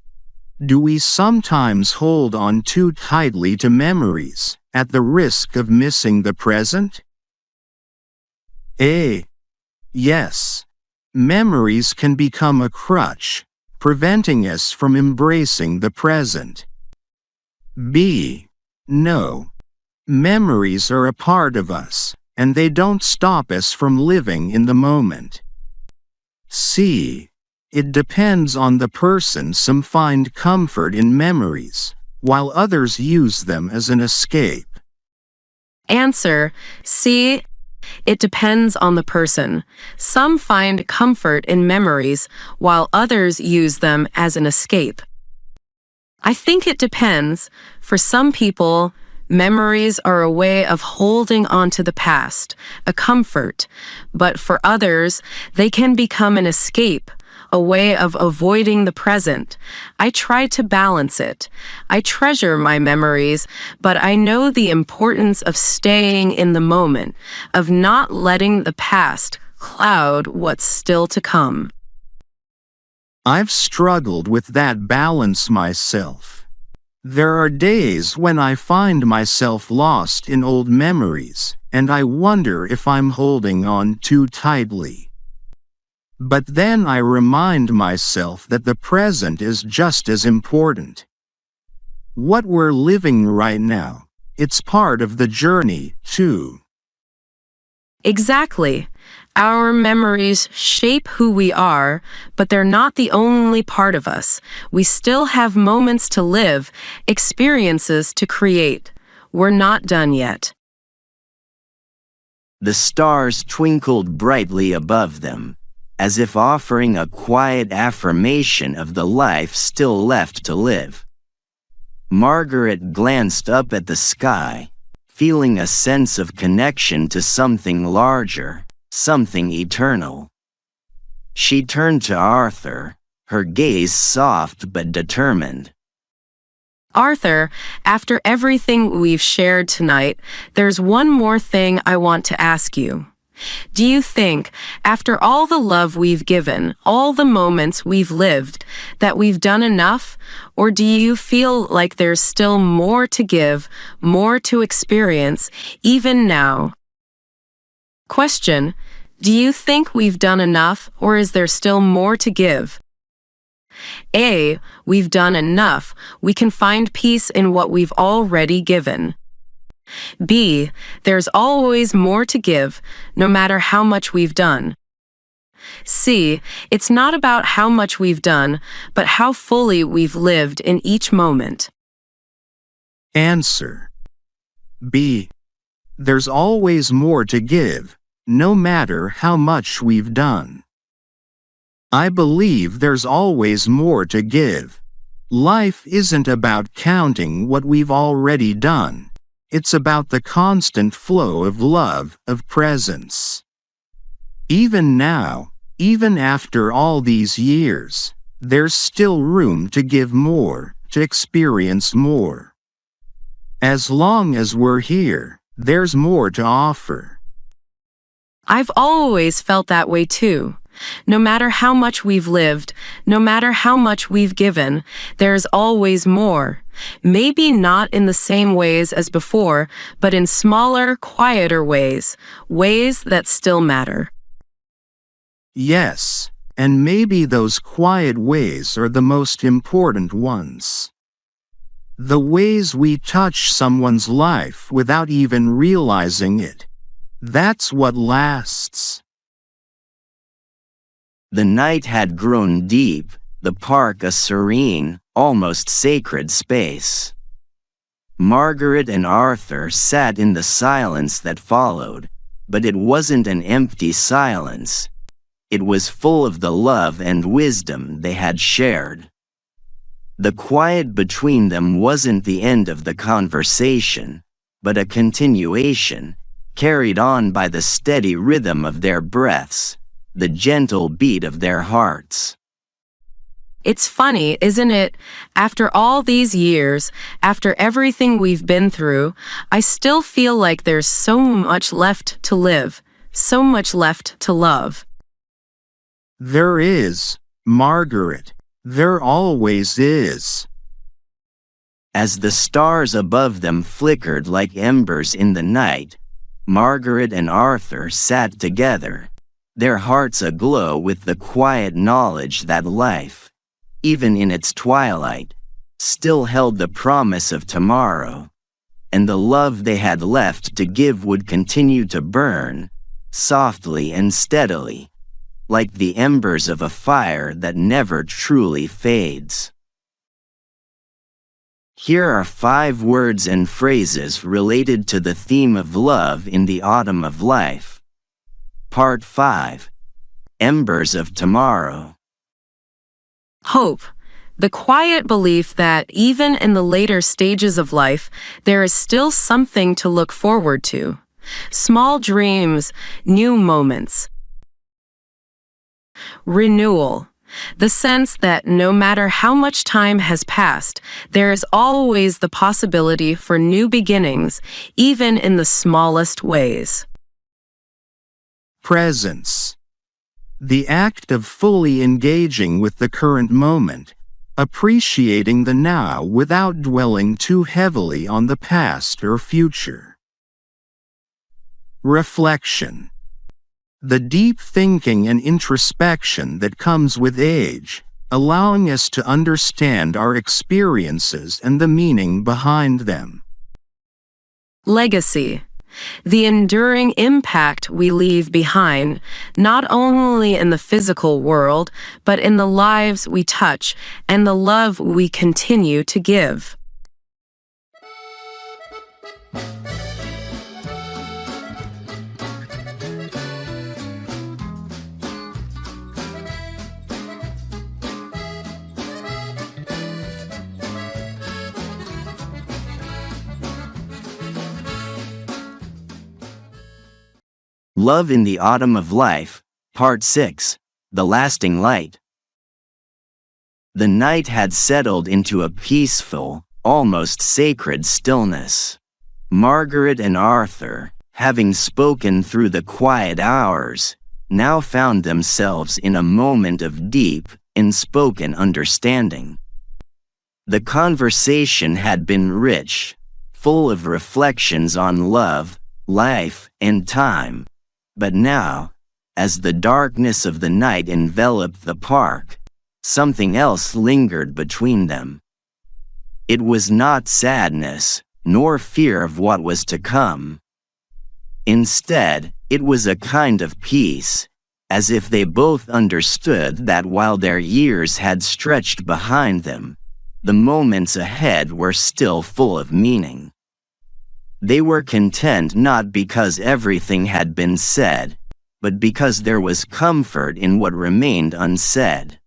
Do we sometimes hold on too tightly to memories, at the risk of missing the present? A. Yes. Memories can become a crutch, preventing us from embracing the present. B. No. Memories are a part of us, and they don't stop us from living in the moment. C. It depends on the person. Some find comfort in memories, while others use them as an escape. Answer C. It depends on the person. Some find comfort in memories, while others use them as an escape. I think it depends. For some people, memories are a way of holding on to the past, a comfort. But for others, they can become an escape, a way of avoiding the present. I try to balance it. I treasure my memories, but I know the importance of staying in the moment, of not letting the past cloud what's still to come. I've struggled with that balance myself. There are days when I find myself lost in old memories, and I wonder if I'm holding on too tightly. But then I remind myself that the present is just as important. What we're living right now, it's part of the journey, too. Exactly. Our memories shape who we are, but they're not the only part of us. We still have moments to live, experiences to create. We're not done yet. The stars twinkled brightly above them, as if offering a quiet affirmation of the life still left to live. Margaret glanced up at the sky, feeling a sense of connection to something larger, something eternal. She turned to Arthur, her gaze soft but determined. Arthur, after everything we've shared tonight, there's one more thing I want to ask you. Do you think, after all the love we've given, all the moments we've lived, that we've done enough? Or do you feel like there's still more to give, more to experience, even now? Question: do you think we've done enough, or is there still more to give? A. We've done enough. We can find peace in what we've already given. B. There's always more to give, no matter how much we've done. C. It's not about how much we've done, but how fully we've lived in each moment. Answer: B. There's always more to give, no matter how much we've done. I believe there's always more to give. Life isn't about counting what we've already done. It's about the constant flow of love, of presence. Even now, even after all these years, there's still room to give more, to experience more. As long as we're here, there's more to offer. I've always felt that way too. No matter how much we've lived, no matter how much we've given, there's always more. Maybe not in the same ways as before, but in smaller, quieter ways, ways that still matter. Yes, and maybe those quiet ways are the most important ones. The ways we touch someone's life without even realizing it. That's what lasts. The night had grown deep, the park a serene, almost sacred space. Margaret and Arthur sat in the silence that followed, but it wasn't an empty silence. It was full of the love and wisdom they had shared. The quiet between them wasn't the end of the conversation, but a continuation, carried on by the steady rhythm of their breaths, the gentle beat of their hearts. It's funny, isn't it? After all these years, after everything we've been through, I still feel like there's so much left to live, so much left to love. There is, Margaret. There always is. As the stars above them flickered like embers in the night, Margaret and Arthur sat together, their hearts aglow with the quiet knowledge that life, even in its twilight, still held the promise of tomorrow, and the love they had left to give would continue to burn, softly and steadily, like the embers of a fire that never truly fades. Here are 5 words and phrases related to the theme of love in the autumn of life. Part 5. Embers of Tomorrow. Hope. The quiet belief that even in the later stages of life, there is still something to look forward to. Small dreams, new moments. Renewal. The sense that no matter how much time has passed, there is always the possibility for new beginnings, even in the smallest ways. Presence. The act of fully engaging with the current moment, appreciating the now without dwelling too heavily on the past or future. Reflection. The deep thinking and introspection that comes with age, allowing us to understand our experiences and the meaning behind them. Legacy. The enduring impact we leave behind, not only in the physical world, but in the lives we touch and the love we continue to give. Love in the Autumn of Life, Part 6, The Lasting Light. The night had settled into a peaceful, almost sacred stillness. Margaret and Arthur, having spoken through the quiet hours, now found themselves in a moment of deep, unspoken understanding. The conversation had been rich, full of reflections on love, life, and time. But now, as the darkness of the night enveloped the park, something else lingered between them. It was not sadness, nor fear of what was to come. Instead, it was a kind of peace, as if they both understood that while their years had stretched behind them, the moments ahead were still full of meaning. They were content not because everything had been said, but because there was comfort in what remained unsaid.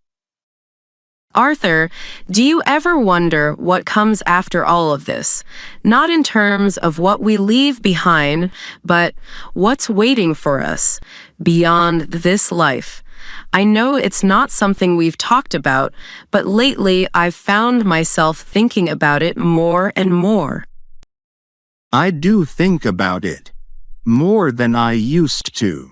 Arthur, do you ever wonder what comes after all of this? Not in terms of what we leave behind, but what's waiting for us beyond this life? I know it's not something we've talked about, but lately I've found myself thinking about it more and more. I do think about it, more than I used to.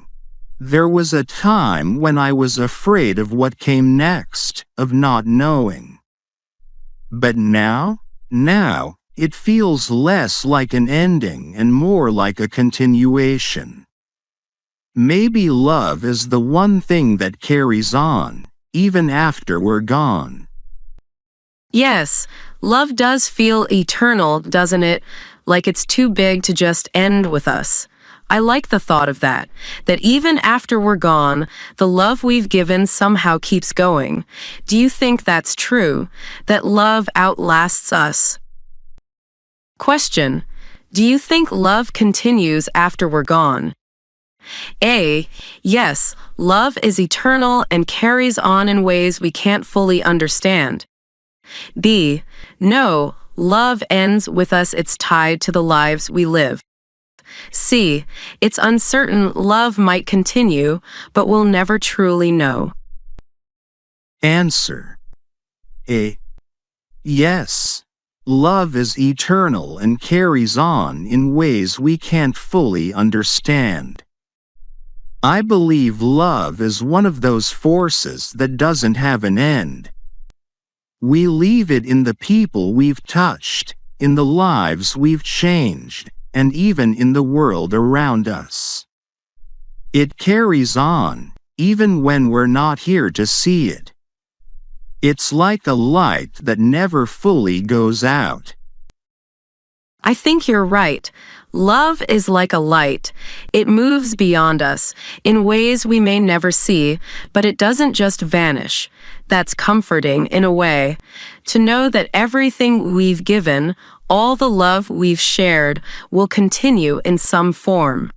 There was a time when I was afraid of what came next, of not knowing. But now, it feels less like an ending and more like a continuation. Maybe love is the one thing that carries on, even after we're gone. Yes, love does feel eternal, doesn't it? Like it's too big to just end with us. I like the thought of that even after we're gone, the love we've given somehow keeps going. Do you think that's true, that love outlasts us? Question: do you think love continues after we're gone? A. Yes, love is eternal and carries on in ways we can't fully understand. B. No, love ends with us, it's tied to the lives we live. C. It's uncertain, love might continue, but we'll never truly know. Answer: A. Yes, love is eternal and carries on in ways we can't fully understand. I believe love is one of those forces that doesn't have an end. We leave it in the people we've touched, in the lives we've changed, and even in the world around us. It carries on, even when we're not here to see it. It's like a light that never fully goes out. I think you're right. Love is like a light. It moves beyond us, in ways we may never see, but it doesn't just vanish. That's comforting, in a way, to know that everything we've given, all the love we've shared, will continue in some form.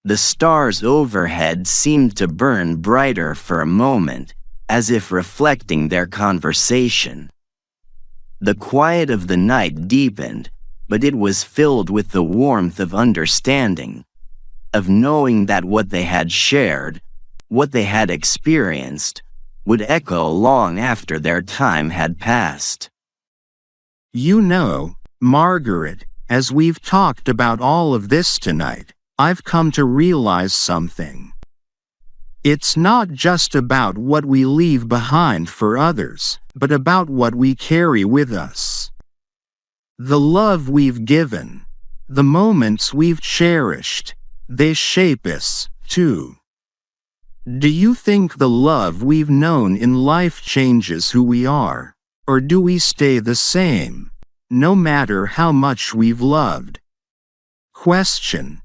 The stars overhead seemed to burn brighter for a moment, as if reflecting their conversation. The quiet of the night deepened, but it was filled with the warmth of understanding, of knowing that what they had shared, what they had experienced, would echo long after their time had passed. You know, Margaret, as we've talked about all of this tonight, I've come to realize something. It's not just about what we leave behind for others, but about what we carry with us. The love we've given, the moments we've cherished, they shape us, too. Do you think the love we've known in life changes who we are, or do we stay the same, no matter how much we've loved? Question: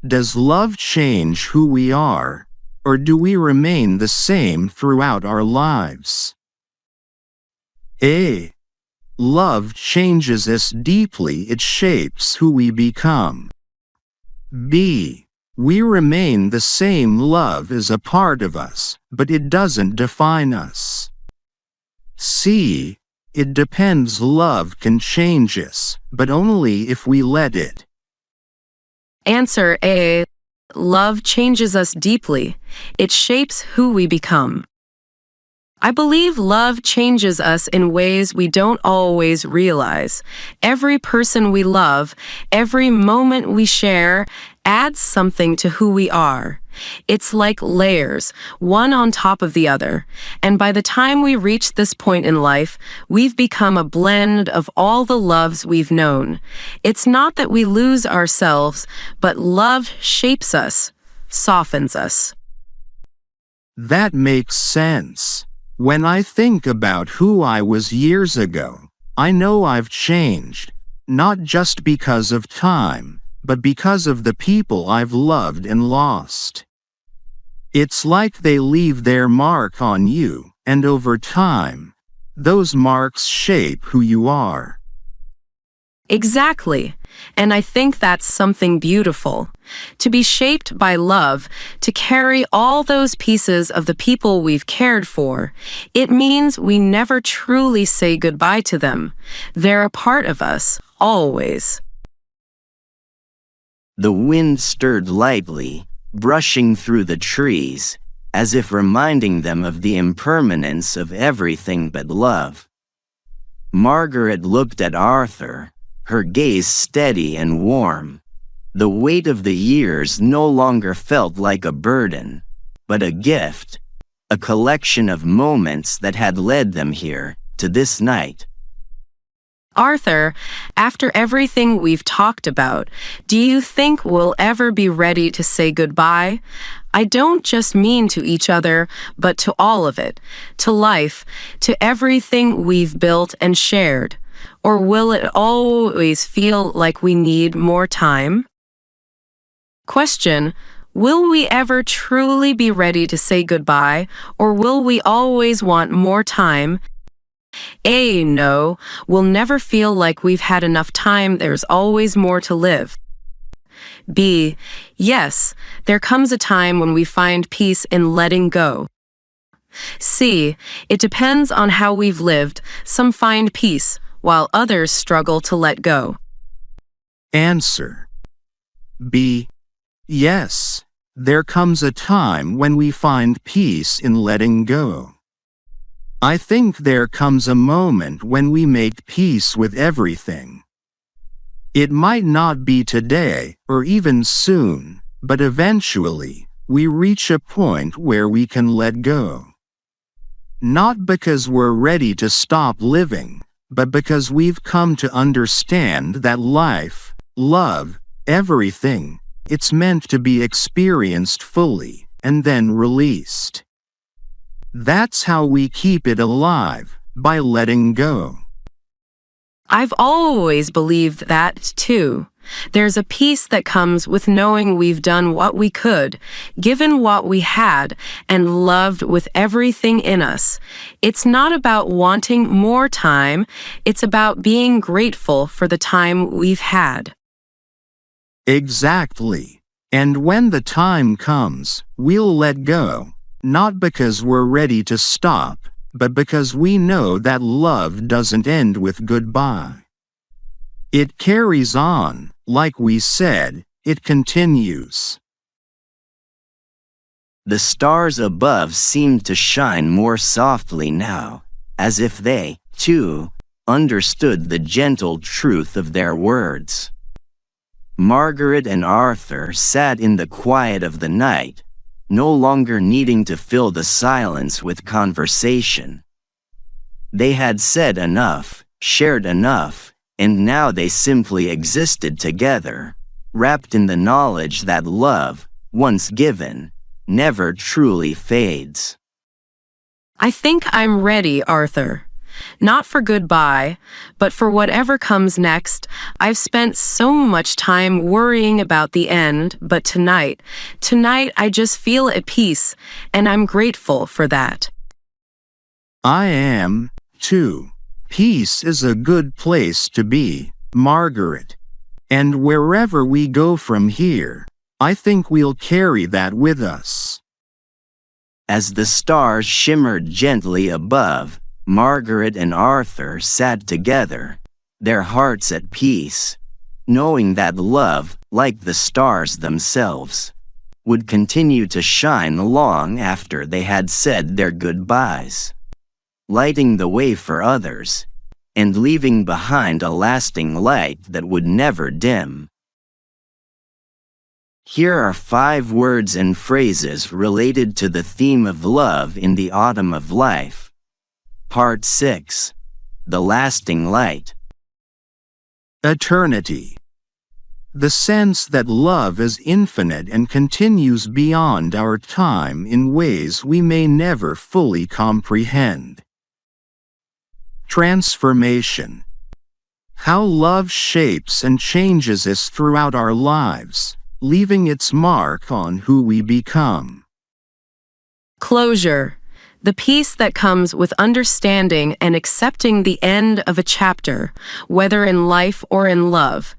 does love change who we are, or do we remain the same throughout our lives? A. Love changes us deeply, it shapes who we become. B. We remain the same, love is a part of us, but it doesn't define us. C. It depends, love can change us, but only if we let it. Answer A. Love changes us deeply. It shapes who we become. I believe love changes us in ways we don't always realize. Every person we love, every moment we share, adds something to who we are. It's like layers, one on top of the other. And by the time we reach this point in life, we've become a blend of all the loves we've known. It's not that we lose ourselves, but love shapes us, softens us. That makes sense. When I think about who I was years ago, I know I've changed, not just because of time, but because of the people I've loved and lost. It's like they leave their mark on you, and over time, those marks shape who you are. Exactly. And I think that's something beautiful. To be shaped by love, to carry all those pieces of the people we've cared for, it means we never truly say goodbye to them. They're a part of us, always. The wind stirred lightly, brushing through the trees, as if reminding them of the impermanence of everything but love. Margaret looked at Arthur, her gaze steady and warm. The weight of the years no longer felt like a burden, but a gift, a collection of moments that had led them here, to this night. Arthur, after everything we've talked about, do you think we'll ever be ready to say goodbye? I don't just mean to each other, but to all of it, to life, to everything we've built and shared. Or will it always feel like we need more time? Question: will we ever truly be ready to say goodbye, or will we always want more time? A. No, we'll never feel like we've had enough time, there's always more to live. B. Yes, there comes a time when we find peace in letting go. C. It depends on how we've lived, some find peace, while others struggle to let go. Answer B. Yes, there comes a time when we find peace in letting go. I think there comes a moment when we make peace with everything. It might not be today or even soon, but eventually, we reach a point where we can let go. Not because we're ready to stop living, but because we've come to understand that life, love, everything, it's meant to be experienced fully and then released. That's how we keep it alive, by letting go. I've always believed that, too. There's a peace that comes with knowing we've done what we could, given what we had, and loved with everything in us. It's not about wanting more time, it's about being grateful for the time we've had. Exactly. And when the time comes, we'll let go, not because we're ready to stop, but because we know that love doesn't end with goodbye. It carries on, like we said, it continues. The stars above seemed to shine more softly now, as if they, too, understood the gentle truth of their words. Margaret and Arthur sat in the quiet of the night, no longer needing to fill the silence with conversation. They had said enough, shared enough, and now they simply existed together, wrapped in the knowledge that love, once given, never truly fades. I think I'm ready, Arthur. Not for goodbye, but for whatever comes next. I've spent so much time worrying about the end, but tonight I just feel at peace, and I'm grateful for that. I am, too. Peace is a good place to be, Margaret. And wherever we go from here, I think we'll carry that with us. As the stars shimmered gently above, Margaret and Arthur sat together, their hearts at peace, knowing that love, like the stars themselves, would continue to shine long after they had said their goodbyes, lighting the way for others, and leaving behind a lasting light that would never dim. Here are 5 words and phrases related to the theme of love in the autumn of life. Part 6. The lasting light. Eternity. The sense that love is infinite and continues beyond our time in ways we may never fully comprehend. Transformation. How love shapes and changes us throughout our lives, leaving its mark on who we become. Closure. The peace that comes with understanding and accepting the end of a chapter, whether in life or in love.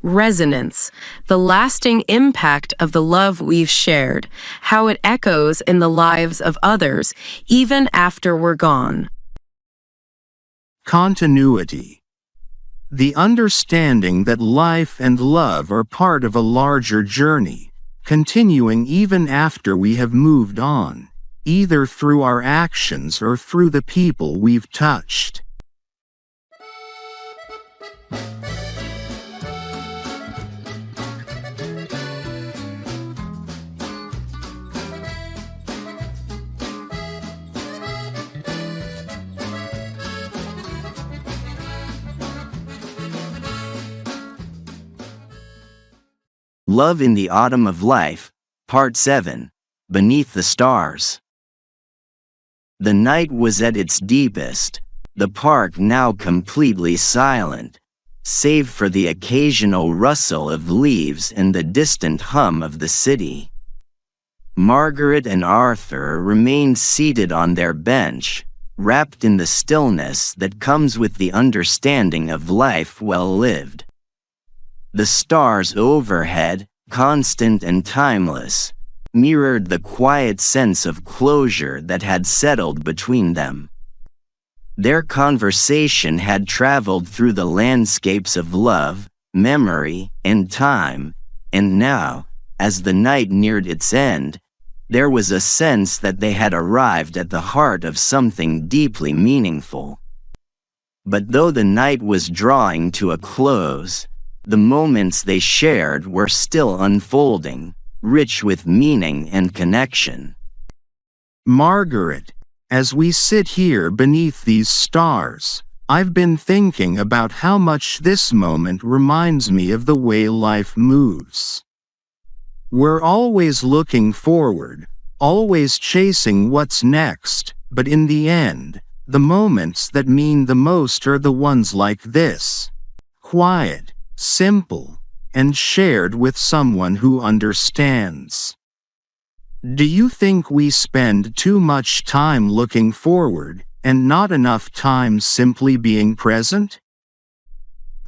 Resonance. The lasting impact of the love we've shared, how it echoes in the lives of others, even after we're gone. Continuity. The understanding that life and love are part of a larger journey, continuing even after we have moved on, either through our actions or through the people we've touched. Love in the Autumn of Life, Part 7. Beneath the Stars. The night was at its deepest, the park now completely silent, save for the occasional rustle of leaves and the distant hum of the city. Margaret and Arthur remained seated on their bench, wrapped in the stillness that comes with the understanding of life well lived. The stars overhead, constant and timeless, mirrored the quiet sense of closure that had settled between them. Their conversation had traveled through the landscapes of love, memory, and time, and now, as the night neared its end, there was a sense that they had arrived at the heart of something deeply meaningful. But though the night was drawing to a close, the moments they shared were still unfolding, rich with meaning and connection. Margaret, as we sit here beneath these stars, I've been thinking about how much this moment reminds me of the way life moves. We're always looking forward, always chasing what's next, but in the end, the moments that mean the most are the ones like this. Quiet, simple, and shared with someone who understands. Do you think we spend too much time looking forward and not enough time simply being present?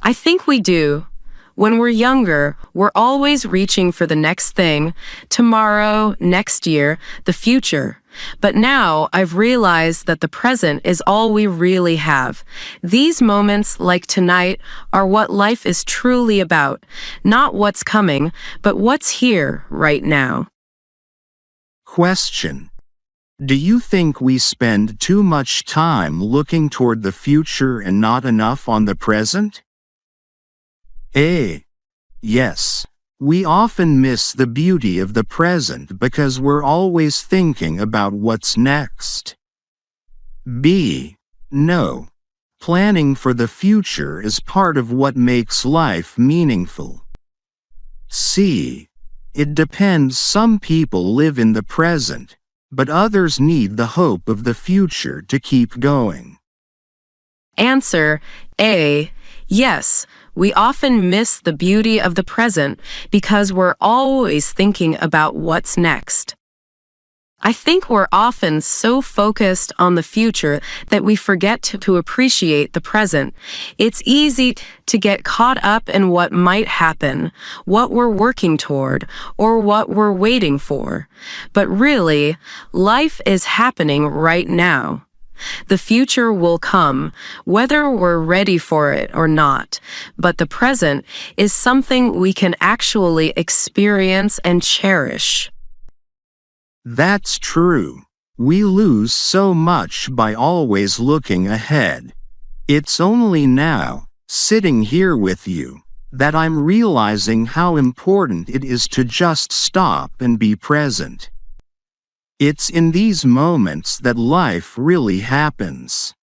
I think we do. When we're younger, we're always reaching for the next thing, tomorrow, next year, the future. But now I've realized that the present is all we really have. These moments, like tonight, are what life is truly about. Not what's coming, but what's here right now. Question. Do you think we spend too much time looking toward the future and not enough on the present? A. Yes. We often miss the beauty of the present because we're always thinking about what's next. B. No. Planning for the future is part of what makes life meaningful. C. It depends. Some people live in the present, but others need the hope of the future to keep going. Answer A. Yes, we often miss the beauty of the present because we're always thinking about what's next. I think we're often so focused on the future that we forget to appreciate the present. It's easy to get caught up in what might happen, what we're working toward, or what we're waiting for. But really, life is happening right now. The future will come, whether we're ready for it or not, but the present is something we can actually experience and cherish. That's true. We lose so much by always looking ahead. It's only now, sitting here with you, that I'm realizing how important it is to just stop and be present. It's in these moments that life really happens.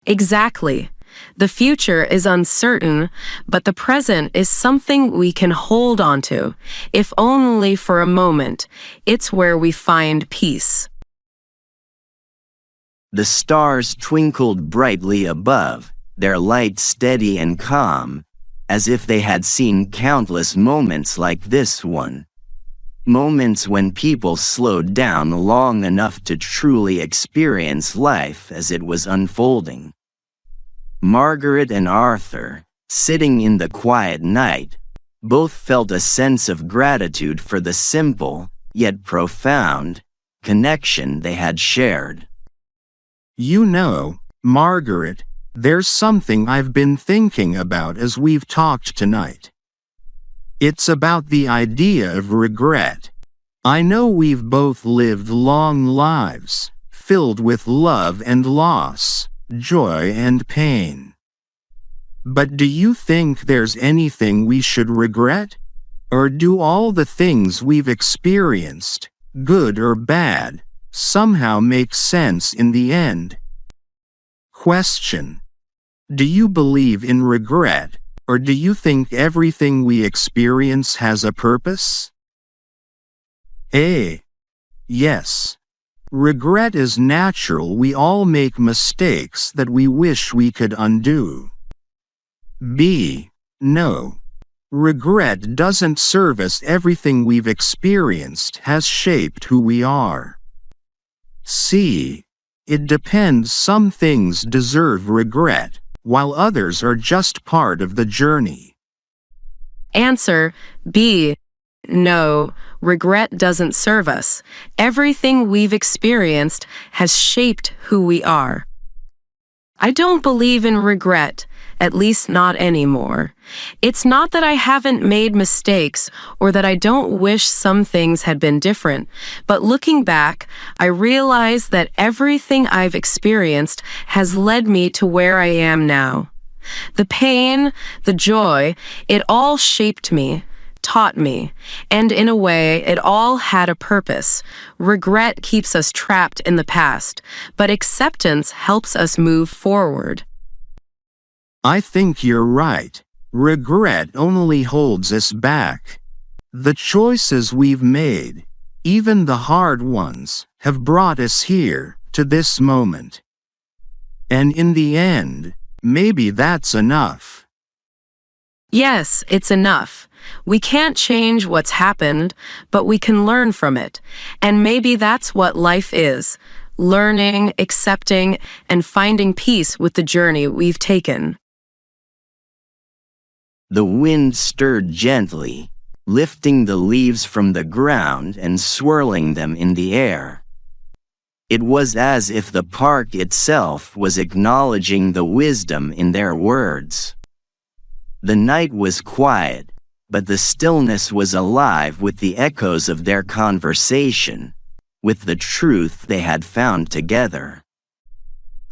Exactly. The future is uncertain, but the present is something we can hold on to, if only for a moment. It's where we find peace. The stars twinkled brightly above, their light steady and calm, as if they had seen countless moments like this one. Moments when people slowed down long enough to truly experience life as it was unfolding. Margaret and Arthur, sitting in the quiet night, both felt a sense of gratitude for the simple, yet profound, connection they had shared. You know, Margaret, there's something I've been thinking about as we've talked tonight. It's about the idea of regret. I know we've both lived long lives, filled with love and loss, joy and pain. But do you think there's anything we should regret? Or do all the things we've experienced, good or bad, somehow make sense in the end? Question: do you believe in regret, or do you think everything we experience has a purpose? A. Yes. Regret is natural. We all make mistakes that we wish we could undo. B. No. Regret doesn't serve us. Everything we've experienced has shaped who we are. C. It depends. Some things deserve regret, while others are just part of the journey. Answer B. No, regret doesn't serve us. Everything we've experienced has shaped who we are. I don't believe in regret, at least not anymore. It's not that I haven't made mistakes or that I don't wish some things had been different, but looking back, I realize that everything I've experienced has led me to where I am now. The pain, the joy, it all shaped me, taught me, and in a way, it all had a purpose. Regret keeps us trapped in the past, but acceptance helps us move forward. I think you're right. Regret only holds us back. The choices we've made, even the hard ones, have brought us here, to this moment. And in the end, maybe that's enough. Yes, it's enough. We can't change what's happened, but we can learn from it. And maybe that's what life is: learning, accepting, and finding peace with the journey we've taken. The wind stirred gently, lifting the leaves from the ground and swirling them in the air. It was as if the park itself was acknowledging the wisdom in their words. The night was quiet, but the stillness was alive with the echoes of their conversation, with the truth they had found together.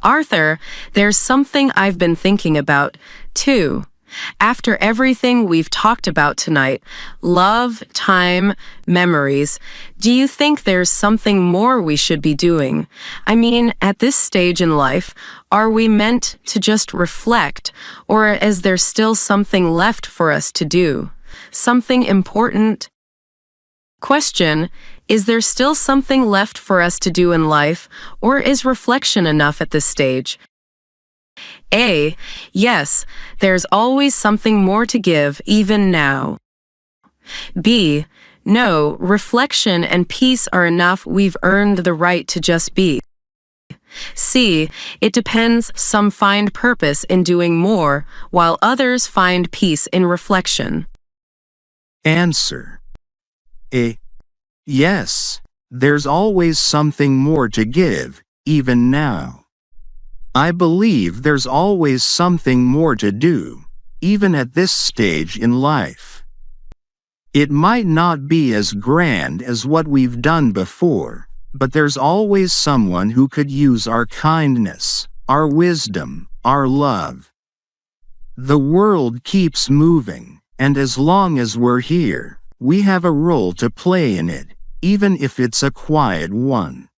Arthur, there's something I've been thinking about, too. After everything we've talked about tonight, love, time, memories, do you think there's something more we should be doing? I mean, at this stage in life, are we meant to just reflect, or is there still something left for us to do? Something important? Question: is there still something left for us to do in life, or is reflection enough at this stage? A. Yes, there's always something more to give, even now. B. No, reflection and peace are enough. We've earned the right to just be. C. It depends. Some find purpose in doing more, while others find peace in reflection. Answer: A. Yes, there's always something more to give, even now. I believe there's always something more to do, even at this stage in life. It might not be as grand as what we've done before, but there's always someone who could use our kindness, our wisdom, our love. The world keeps moving, and as long as we're here, we have a role to play in it, even if it's a quiet one.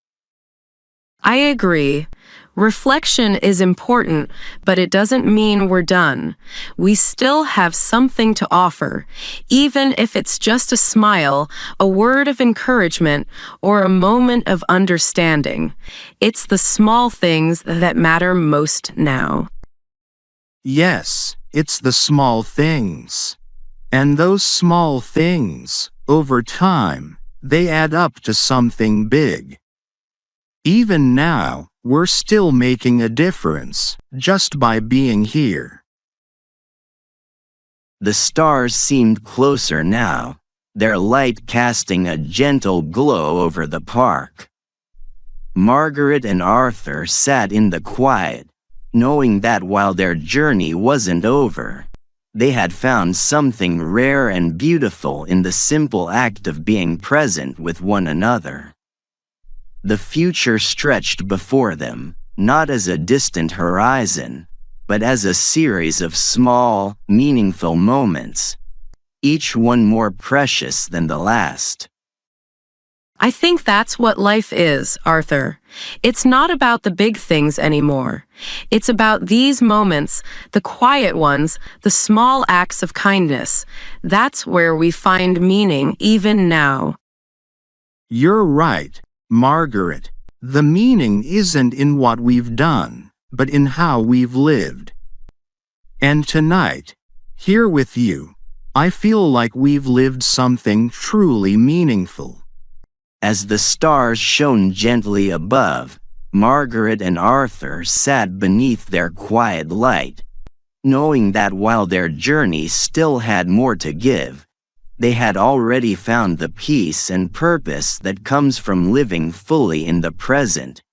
I agree. Reflection is important, but it doesn't mean we're done. We still have something to offer, even if it's just a smile, a word of encouragement, or a moment of understanding. It's the small things that matter most now. Yes, it's the small things. And those small things, over time, they add up to something big. Even now, we're still making a difference, just by being here. The stars seemed closer now, their light casting a gentle glow over the park. Margaret and Arthur sat in the quiet, knowing that while their journey wasn't over, they had found something rare and beautiful in the simple act of being present with one another. The future stretched before them, not as a distant horizon, but as a series of small, meaningful moments, each one more precious than the last. I think that's what life is, Arthur. It's not about the big things anymore. It's about these moments, the quiet ones, the small acts of kindness. That's where we find meaning even now. You're right, Margaret. The meaning isn't in what we've done, but in how we've lived. And tonight, here with you, I feel like we've lived something truly meaningful. As the stars shone gently above, Margaret and Arthur sat beneath their quiet light, knowing that while their journey still had more to give, they had already found the peace and purpose that comes from living fully in the present,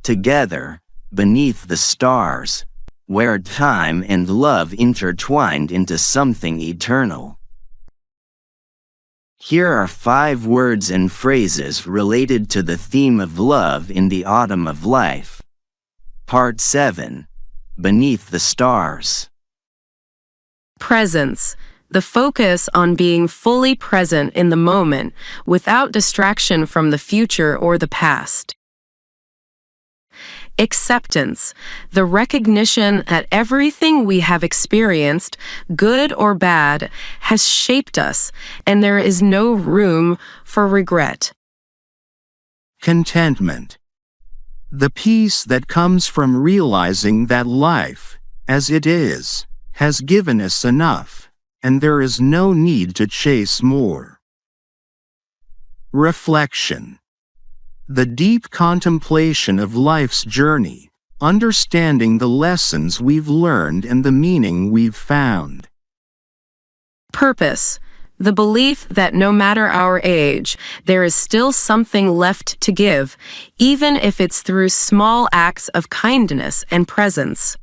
together, beneath the stars, where time and love intertwined into something eternal. Here are 5 words and phrases related to the theme of love in the autumn of life. Part 7. Beneath the Stars. Presence. The focus on being fully present in the moment without distraction from the future or the past. Acceptance. The recognition that everything we have experienced, good or bad, has shaped us, and there is no room for regret. Contentment. The peace that comes from realizing that life, as it is, has given us enough, and there is no need to chase more. Reflection. The deep contemplation of life's journey, understanding the lessons we've learned and the meaning we've found. Purpose. The belief that no matter our age, there is still something left to give, even if it's through small acts of kindness and presence.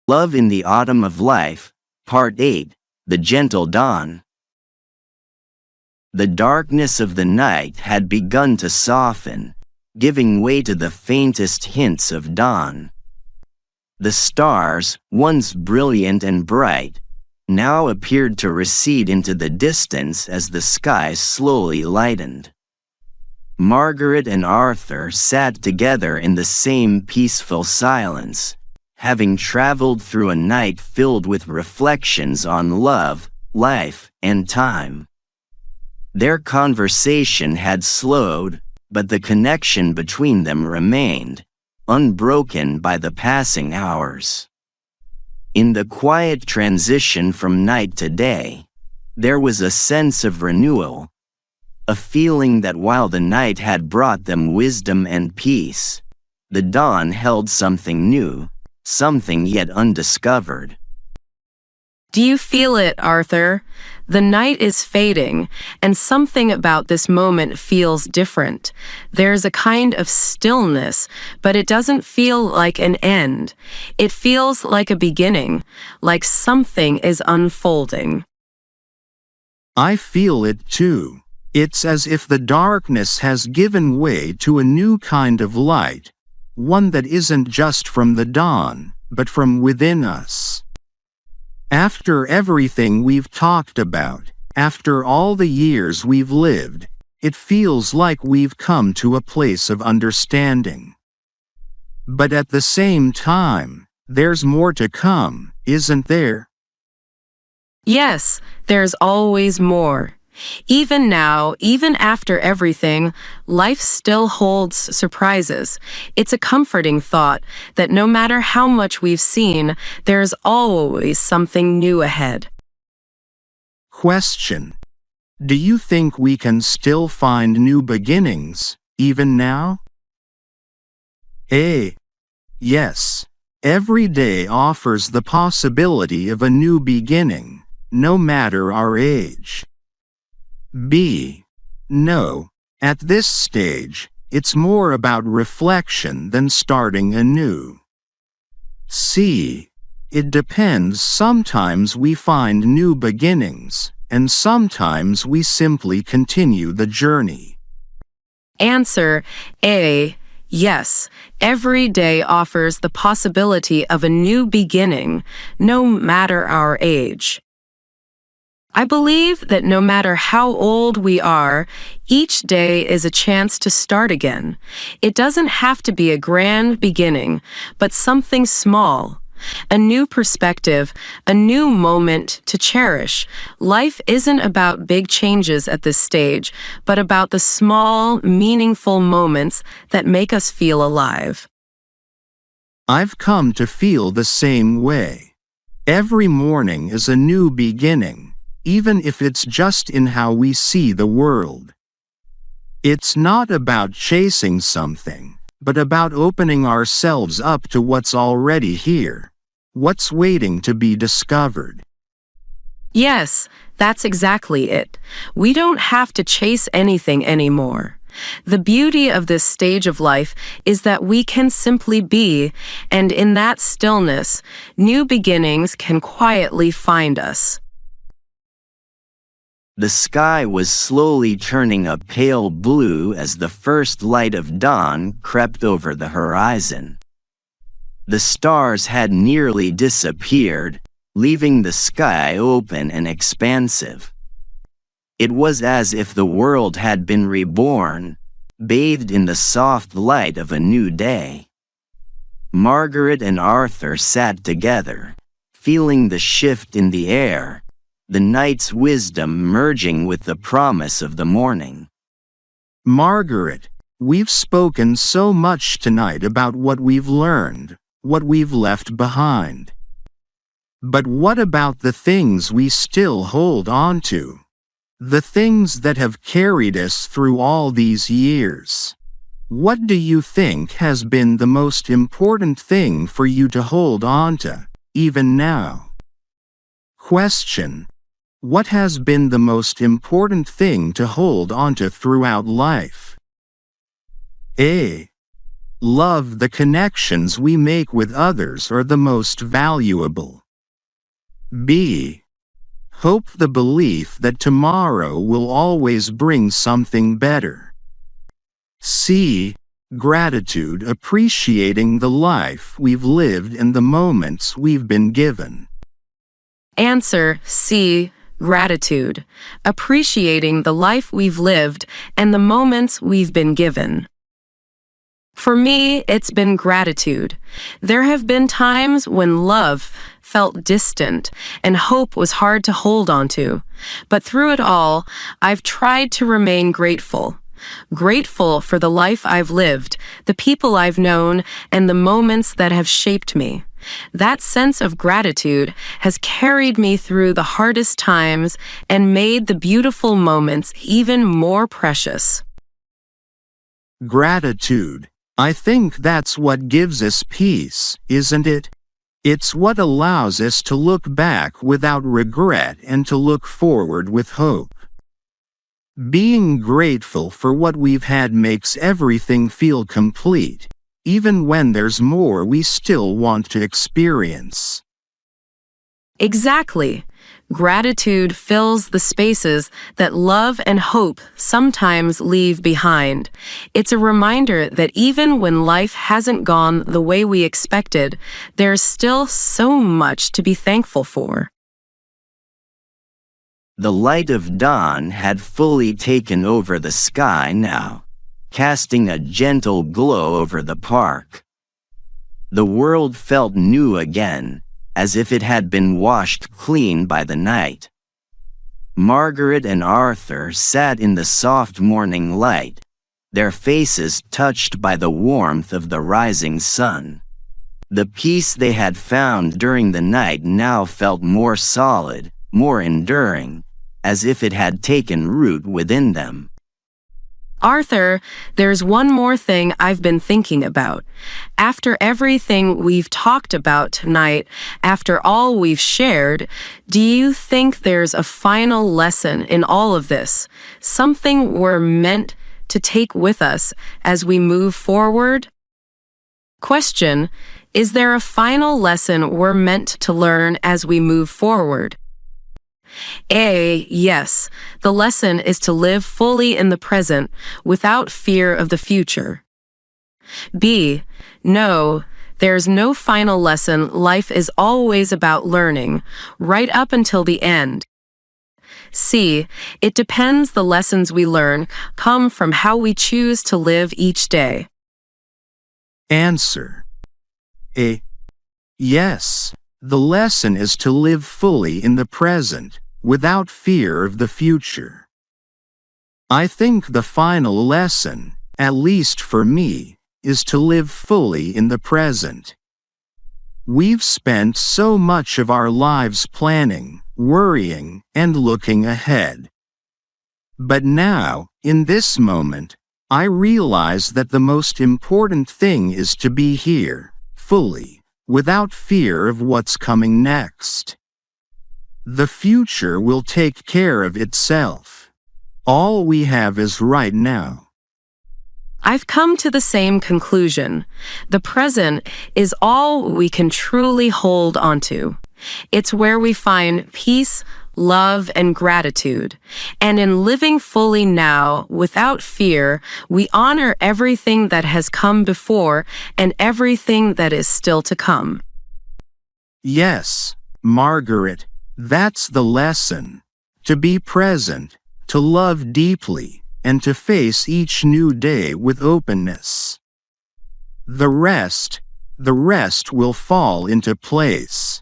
Love in the Autumn of Life, Part 8, The Gentle Dawn. The darkness of the night had begun to soften, giving way to the faintest hints of dawn. The stars, once brilliant and bright, now appeared to recede into the distance as the sky slowly lightened. Margaret and Arthur sat together in the same peaceful silence, having traveled through a night filled with reflections on love, life, and time. Their conversation had slowed, but the connection between them remained, unbroken by the passing hours. In the quiet transition from night to day, there was a sense of renewal, a feeling that while the night had brought them wisdom and peace, the dawn held something new, something yet undiscovered. Do you feel it, Arthur? The night is fading, and something about this moment feels different. There's a kind of stillness, but it doesn't feel like an end. It feels like a beginning, like something is unfolding. I feel it too. It's as if the darkness has given way to a new kind of light, one that isn't just from the dawn, but from within us. After everything we've talked about, after all the years we've lived, it feels like we've come to a place of understanding. But at the same time, there's more to come, isn't there? Yes, there's always more. Even now, even after everything, life still holds surprises. It's a comforting thought that no matter how much we've seen, there's always something new ahead. Question: do you think we can still find new beginnings, even now? A. Yes. Every day offers the possibility of a new beginning, no matter our age. B. No. At this stage, it's more about reflection than starting anew. C. It depends. Sometimes we find new beginnings, and sometimes we simply continue the journey. Answer A. Yes, every day offers the possibility of a new beginning, no matter our age. I believe that no matter how old we are, each day is a chance to start again. It doesn't have to be a grand beginning, but something small. A new perspective, a new moment to cherish. Life isn't about big changes at this stage, but about the small, meaningful moments that make us feel alive. I've come to feel the same way. Every morning is a new beginning, even if it's just in how we see the world. It's not about chasing something, but about opening ourselves up to what's already here, what's waiting to be discovered. Yes, that's exactly it. We don't have to chase anything anymore. The beauty of this stage of life is that we can simply be, and in that stillness, new beginnings can quietly find us. The sky was slowly turning a pale blue as the first light of dawn crept over the horizon. The stars had nearly disappeared, leaving the sky open and expansive. It was as if the world had been reborn, bathed in the soft light of a new day. Margaret and Arthur sat together, feeling the shift in the air, the night's wisdom merging with the promise of the morning. Margaret, we've spoken so much tonight about what we've learned, what we've left behind. But what about the things we still hold on to? The things that have carried us through all these years. What do you think has been the most important thing for you to hold on to, even now? Question: what has been the most important thing to hold on to throughout life? A. Love. The connections we make with others are the most valuable. B. Hope. The belief that tomorrow will always bring something better. C. Gratitude. Appreciating the life we've lived and the moments we've been given. Answer C. Gratitude. Appreciating the life we've lived and the moments we've been given. For me, it's been gratitude. There have been times when love felt distant and hope was hard to hold on to. But through it all, I've tried to remain grateful. Grateful for the life I've lived, the people I've known, and the moments that have shaped me. That sense of gratitude has carried me through the hardest times and made the beautiful moments even more precious. Gratitude. I think that's what gives us peace, isn't it? It's what allows us to look back without regret and to look forward with hope. Being grateful for what we've had makes everything feel complete, even when there's more we still want to experience. Exactly. Gratitude fills the spaces that love and hope sometimes leave behind. It's a reminder that even when life hasn't gone the way we expected, there's still so much to be thankful for. The light of dawn had fully taken over the sky now, casting a gentle glow over the park. The world felt new again, as if it had been washed clean by the night. Margaret and Arthur sat in the soft morning light, their faces touched by the warmth of the rising sun. The peace they had found during the night now felt more solid, more enduring, as if it had taken root within them. Arthur, there's one more thing I've been thinking about. After everything we've talked about tonight, after all we've shared, do you think there's a final lesson in all of this? Something we're meant to take with us as we move forward? Question: is there a final lesson we're meant to learn as we move forward? A. Yes, the lesson is to live fully in the present without fear of the future. B. No, there's no final lesson. Life is always about learning, right up until the end. C. It depends. The lessons we learn come from how we choose to live each day. Answer: A. Yes, the lesson is to live fully in the present, without fear of the future. I think the final lesson, at least for me, is to live fully in the present. We've spent so much of our lives planning, worrying, and looking ahead. But now, in this moment, I realize that the most important thing is to be here, fully, without fear of what's coming next. The future will take care of itself. All we have is right now. I've come to the same conclusion. The present is all we can truly hold onto. It's where we find peace, love, and gratitude. And in living fully now, without fear, we honor everything that has come before and everything that is still to come. Yes, Margaret, that's the lesson. To be present, to love deeply, and to face each new day with openness. The rest will fall into place.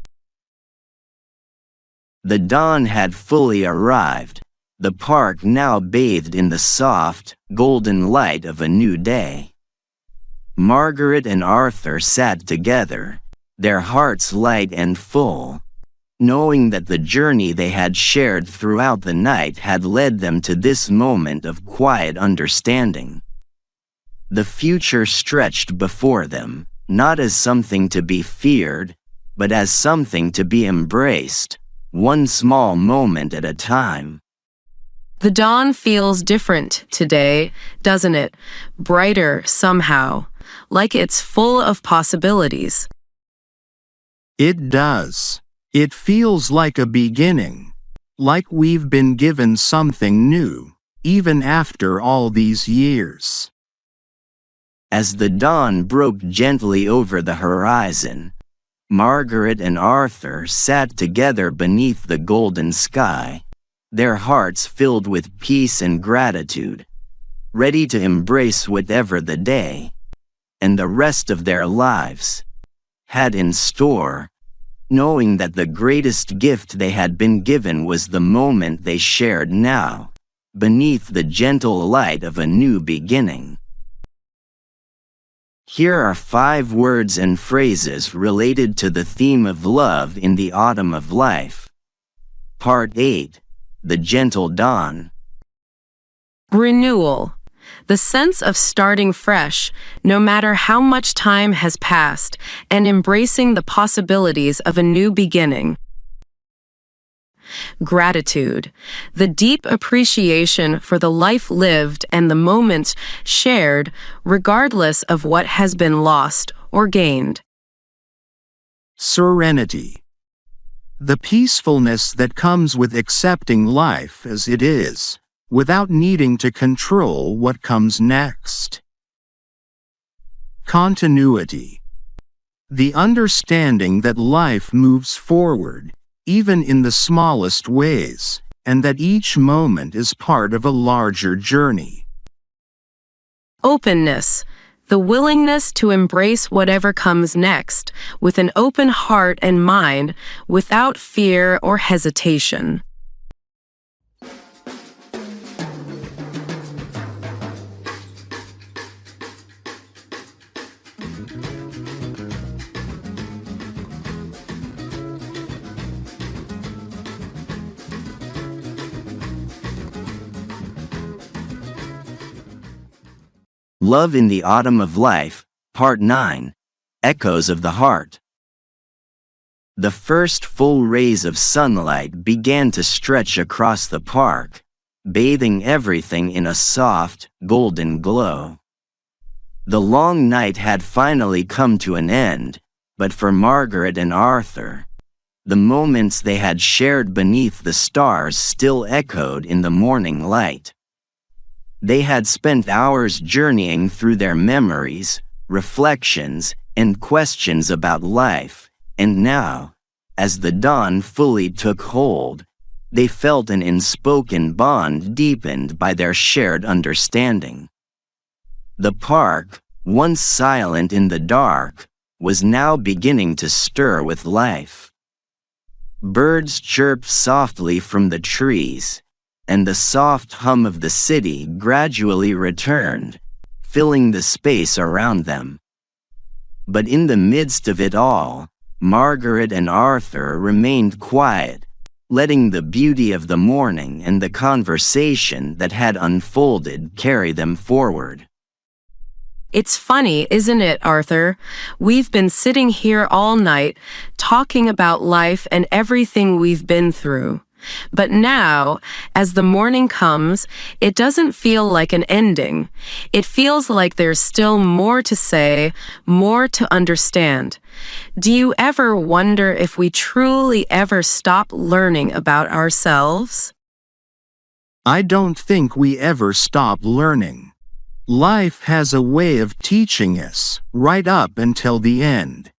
The dawn had fully arrived, the park now bathed in the soft, golden light of a new day. Margaret and Arthur sat together, their hearts light and full, knowing that the journey they had shared throughout the night had led them to this moment of quiet understanding. The future stretched before them, not as something to be feared, but as something to be embraced, one small moment at a time. The dawn feels different today, doesn't it? Brighter somehow, like it's full of possibilities. It does. It feels like a beginning, like we've been given something new, even after all these years. As the dawn broke gently over the horizon, Margaret and Arthur sat together beneath the golden sky, their hearts filled with peace and gratitude, ready to embrace whatever the day, and the rest of their lives, had in store, knowing that the greatest gift they had been given was the moment they shared now, beneath the gentle light of a new beginning. Here are 5 words and phrases related to the theme of love in the autumn of life. Part 8. The Gentle Dawn. Renewal. The sense of starting fresh, no matter how much time has passed, and embracing the possibilities of a new beginning. Gratitude. The deep appreciation for the life lived and the moments shared, regardless of what has been lost or gained. Serenity. The peacefulness that comes with accepting life as it is, without needing to control what comes next. Continuity. The understanding that life moves forward, even in the smallest ways, and that each moment is part of a larger journey. Openness. The willingness to embrace whatever comes next, with an open heart and mind, without fear or hesitation. Love in the Autumn of Life, Part 9. Echoes of the Heart. The first full rays of sunlight began to stretch across the park, bathing everything in a soft, golden glow. The long night had finally come to an end, but for Margaret and Arthur, the moments they had shared beneath the stars still echoed in the morning light. They had spent hours journeying through their memories, reflections, and questions about life, and now, as the dawn fully took hold, they felt an unspoken bond deepened by their shared understanding. The park, once silent in the dark, was now beginning to stir with life. Birds chirped softly from the trees, and the soft hum of the city gradually returned, filling the space around them. But in the midst of it all, Margaret and Arthur remained quiet, letting the beauty of the morning and the conversation that had unfolded carry them forward. It's funny, isn't it, Arthur? We've been sitting here all night, talking about life and everything we've been through. But now, as the morning comes, it doesn't feel like an ending. It feels like there's still more to say, more to understand. Do you ever wonder if we truly ever stop learning about ourselves? I don't think we ever stop learning. Life has a way of teaching us, right up until the end.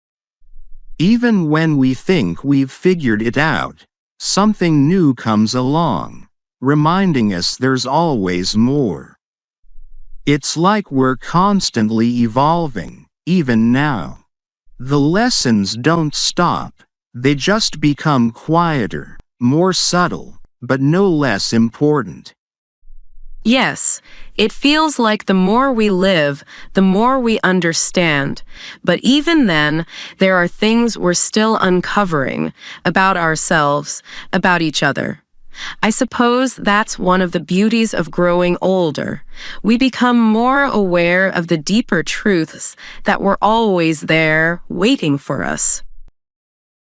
Even when we think we've figured it out, something new comes along, reminding us there's always more. It's like we're constantly evolving, even now. The lessons don't stop, they just become quieter, more subtle, but no less important. Yes, it feels like the more we live, the more we understand. But even then, there are things we're still uncovering about ourselves, about each other. I suppose that's one of the beauties of growing older. We become more aware of the deeper truths that were always there, waiting for us.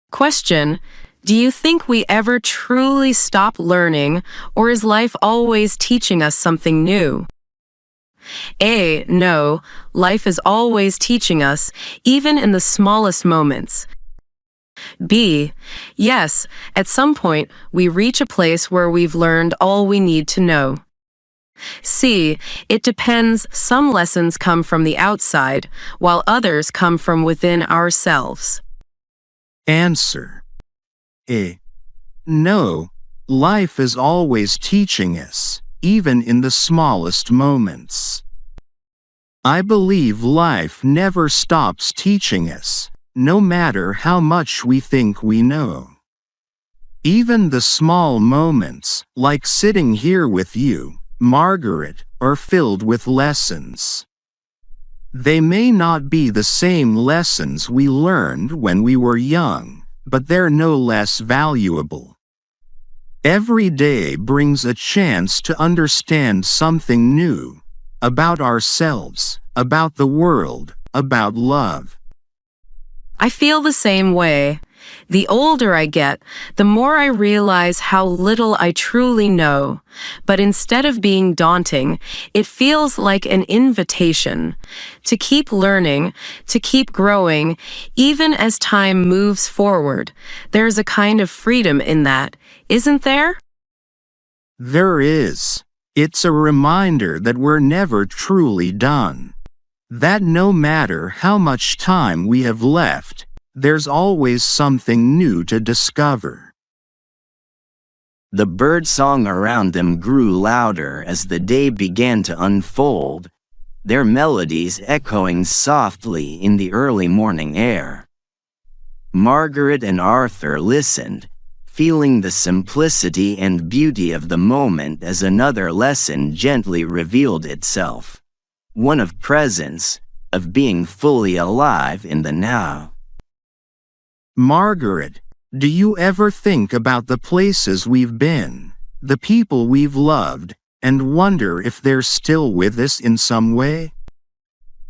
Question: do you think we ever truly stop learning, or is life always teaching us something new? A. No, life is always teaching us, even in the smallest moments. B. Yes, at some point, we reach a place where we've learned all we need to know. C. It depends. Some lessons come from the outside, while others come from within ourselves. Answer: A. No, life is always teaching us, even in the smallest moments. I believe life never stops teaching us, no matter how much we think we know. Even the small moments, like sitting here with you, Margaret, are filled with lessons. They may not be the same lessons we learned when we were young, but they're no less valuable. Every day brings a chance to understand something new about ourselves, about the world, about love. I feel the same way. The older I get, the more I realize how little I truly know. But instead of being daunting, it feels like an invitation to keep learning, to keep growing, even as time moves forward. There's a kind of freedom in that, isn't there? There is. It's a reminder that we're never truly done. That no matter how much time we have left, there's always something new to discover. The birdsong around them grew louder as the day began to unfold, their melodies echoing softly in the early morning air. Margaret and Arthur listened, feeling the simplicity and beauty of the moment as another lesson gently revealed itself. One of presence, of being fully alive in the now. Margaret, do you ever think about the places we've been, the people we've loved, and wonder if they're still with us in some way?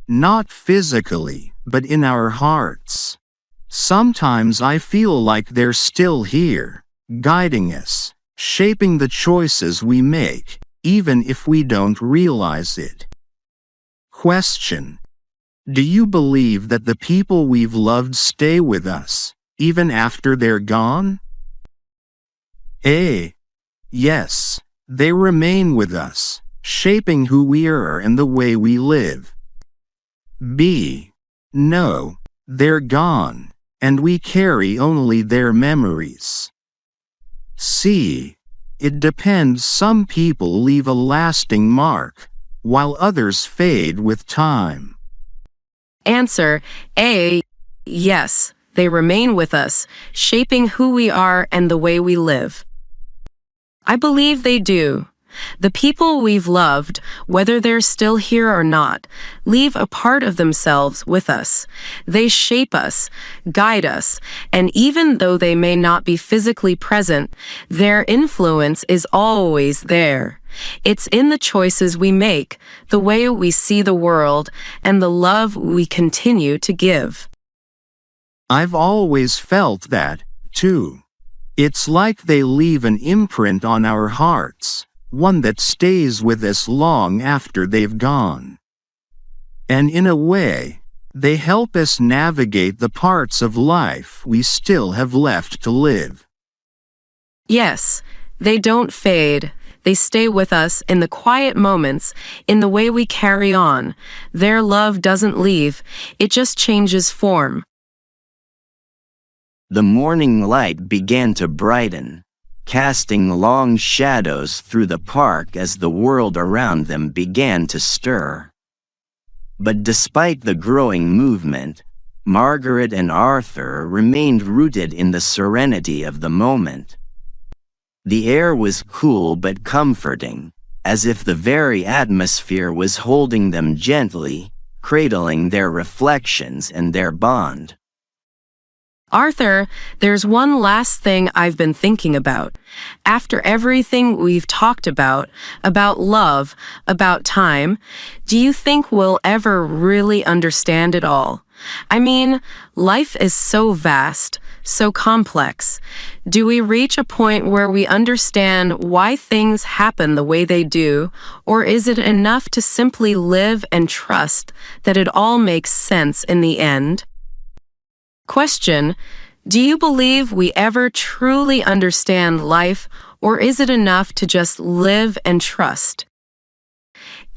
Not physically, but in our hearts. Sometimes I feel like they're still here, guiding us, shaping the choices we make, even if we don't realize it. Question: do you believe that the people we've loved stay with us, even after they're gone? A. Yes, they remain with us, shaping who we are and the way we live. B. No, they're gone, and we carry only their memories. C. It depends. Some people leave a lasting mark, while others fade with time. Answer A. Yes, they remain with us, shaping who we are and the way we live. I believe they do. The people we've loved, whether they're still here or not, leave a part of themselves with us. They shape us, guide us, and even though they may not be physically present, their influence is always there. It's in the choices we make, the way we see the world, and the love we continue to give. I've always felt that, too. It's like they leave an imprint on our hearts, one that stays with us long after they've gone. And in a way, they help us navigate the parts of life we still have left to live. Yes, they don't fade. They stay with us in the quiet moments, in the way we carry on. Their love doesn't leave, it just changes form. The morning light began to brighten, casting long shadows through the park as the world around them began to stir. But despite the growing movement, Margaret and Arthur remained rooted in the serenity of the moment. The air was cool but comforting, as if the very atmosphere was holding them gently, cradling their reflections and their bond. Arthur, there's one last thing I've been thinking about. After everything we've talked about love, about time, do you think we'll ever really understand it all? I mean, life is so vast, so complex. Do we reach a point where we understand why things happen the way they do, or is it enough to simply live and trust that it all makes sense in the end? Question: do you believe we ever truly understand life, or is it enough to just live and trust?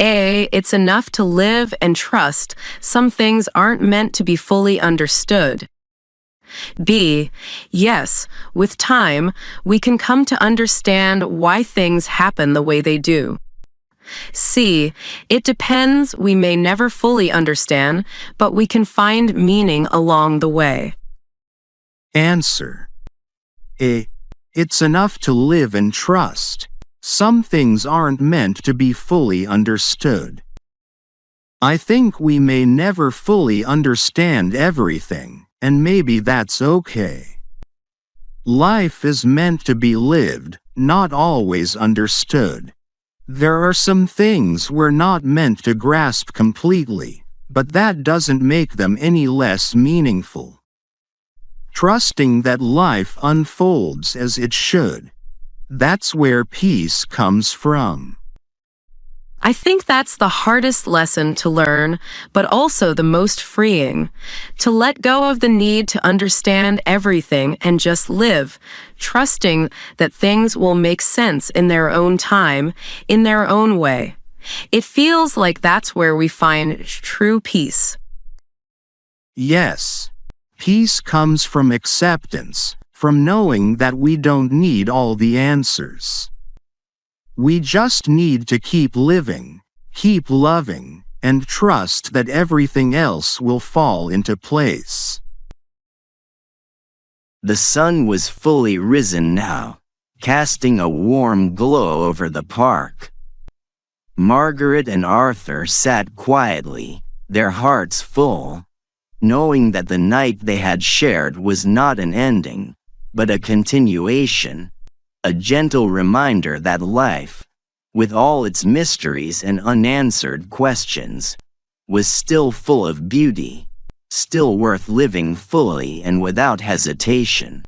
A. It's enough to live and trust. Some things aren't meant to be fully understood. B. Yes, with time, we can come to understand why things happen the way they do. C. It depends. We may never fully understand, but we can find meaning along the way. Answer: A. It's enough to live and trust. Some things aren't meant to be fully understood. I think we may never fully understand everything, and maybe that's okay. Life is meant to be lived, not always understood. There are some things we're not meant to grasp completely, but that doesn't make them any less meaningful. Trusting that life unfolds as it should, that's where peace comes from. I think that's the hardest lesson to learn, but also the most freeing. To let go of the need to understand everything and just live, trusting that things will make sense in their own time, in their own way. It feels like that's where we find true peace. Yes, peace comes from acceptance, from knowing that we don't need all the answers. We just need to keep living, keep loving, and trust that everything else will fall into place. The sun was fully risen now, casting a warm glow over the park. Margaret and Arthur sat quietly, their hearts full, knowing that the night they had shared was not an ending, but a continuation. A gentle reminder that life, with all its mysteries and unanswered questions, was still full of beauty, still worth living fully and without hesitation.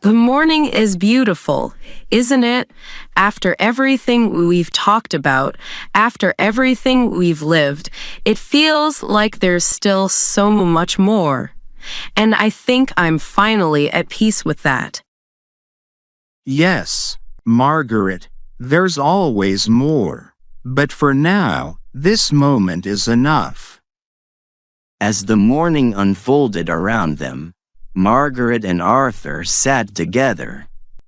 The morning is beautiful, isn't it? After everything we've talked about, after everything we've lived, it feels like there's still so much more. And I think I'm finally at peace with that. Yes, Margaret, there's always more. But for now, this moment is enough. As the morning unfolded around them, Margaret and Arthur sat together,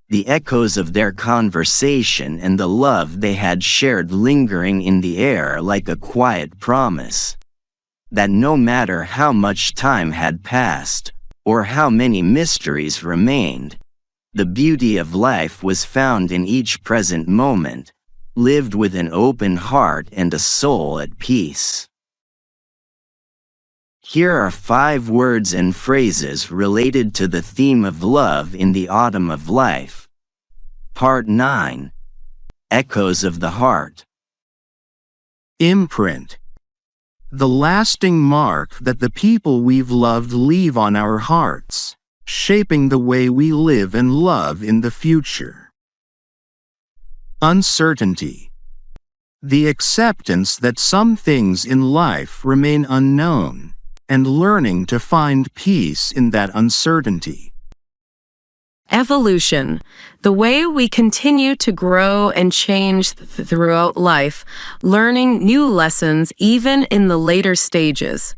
the echoes of their conversation and the love they had shared lingering in the air like a quiet promise that no matter how much time had passed, or how many mysteries remained, the beauty of life was found in each present moment, lived with an open heart and a soul at peace. Here are 5 words and phrases related to the theme of love in the autumn of life. Part 9. Echoes of the Heart. Imprint. The lasting mark that the people we've loved leave on our hearts, shaping the way we live and love in the future. Uncertainty. The acceptance that some things in life remain unknown, and learning to find peace in that uncertainty. Evolution, the way we continue to grow and change throughout life, learning new lessons even in the later stages.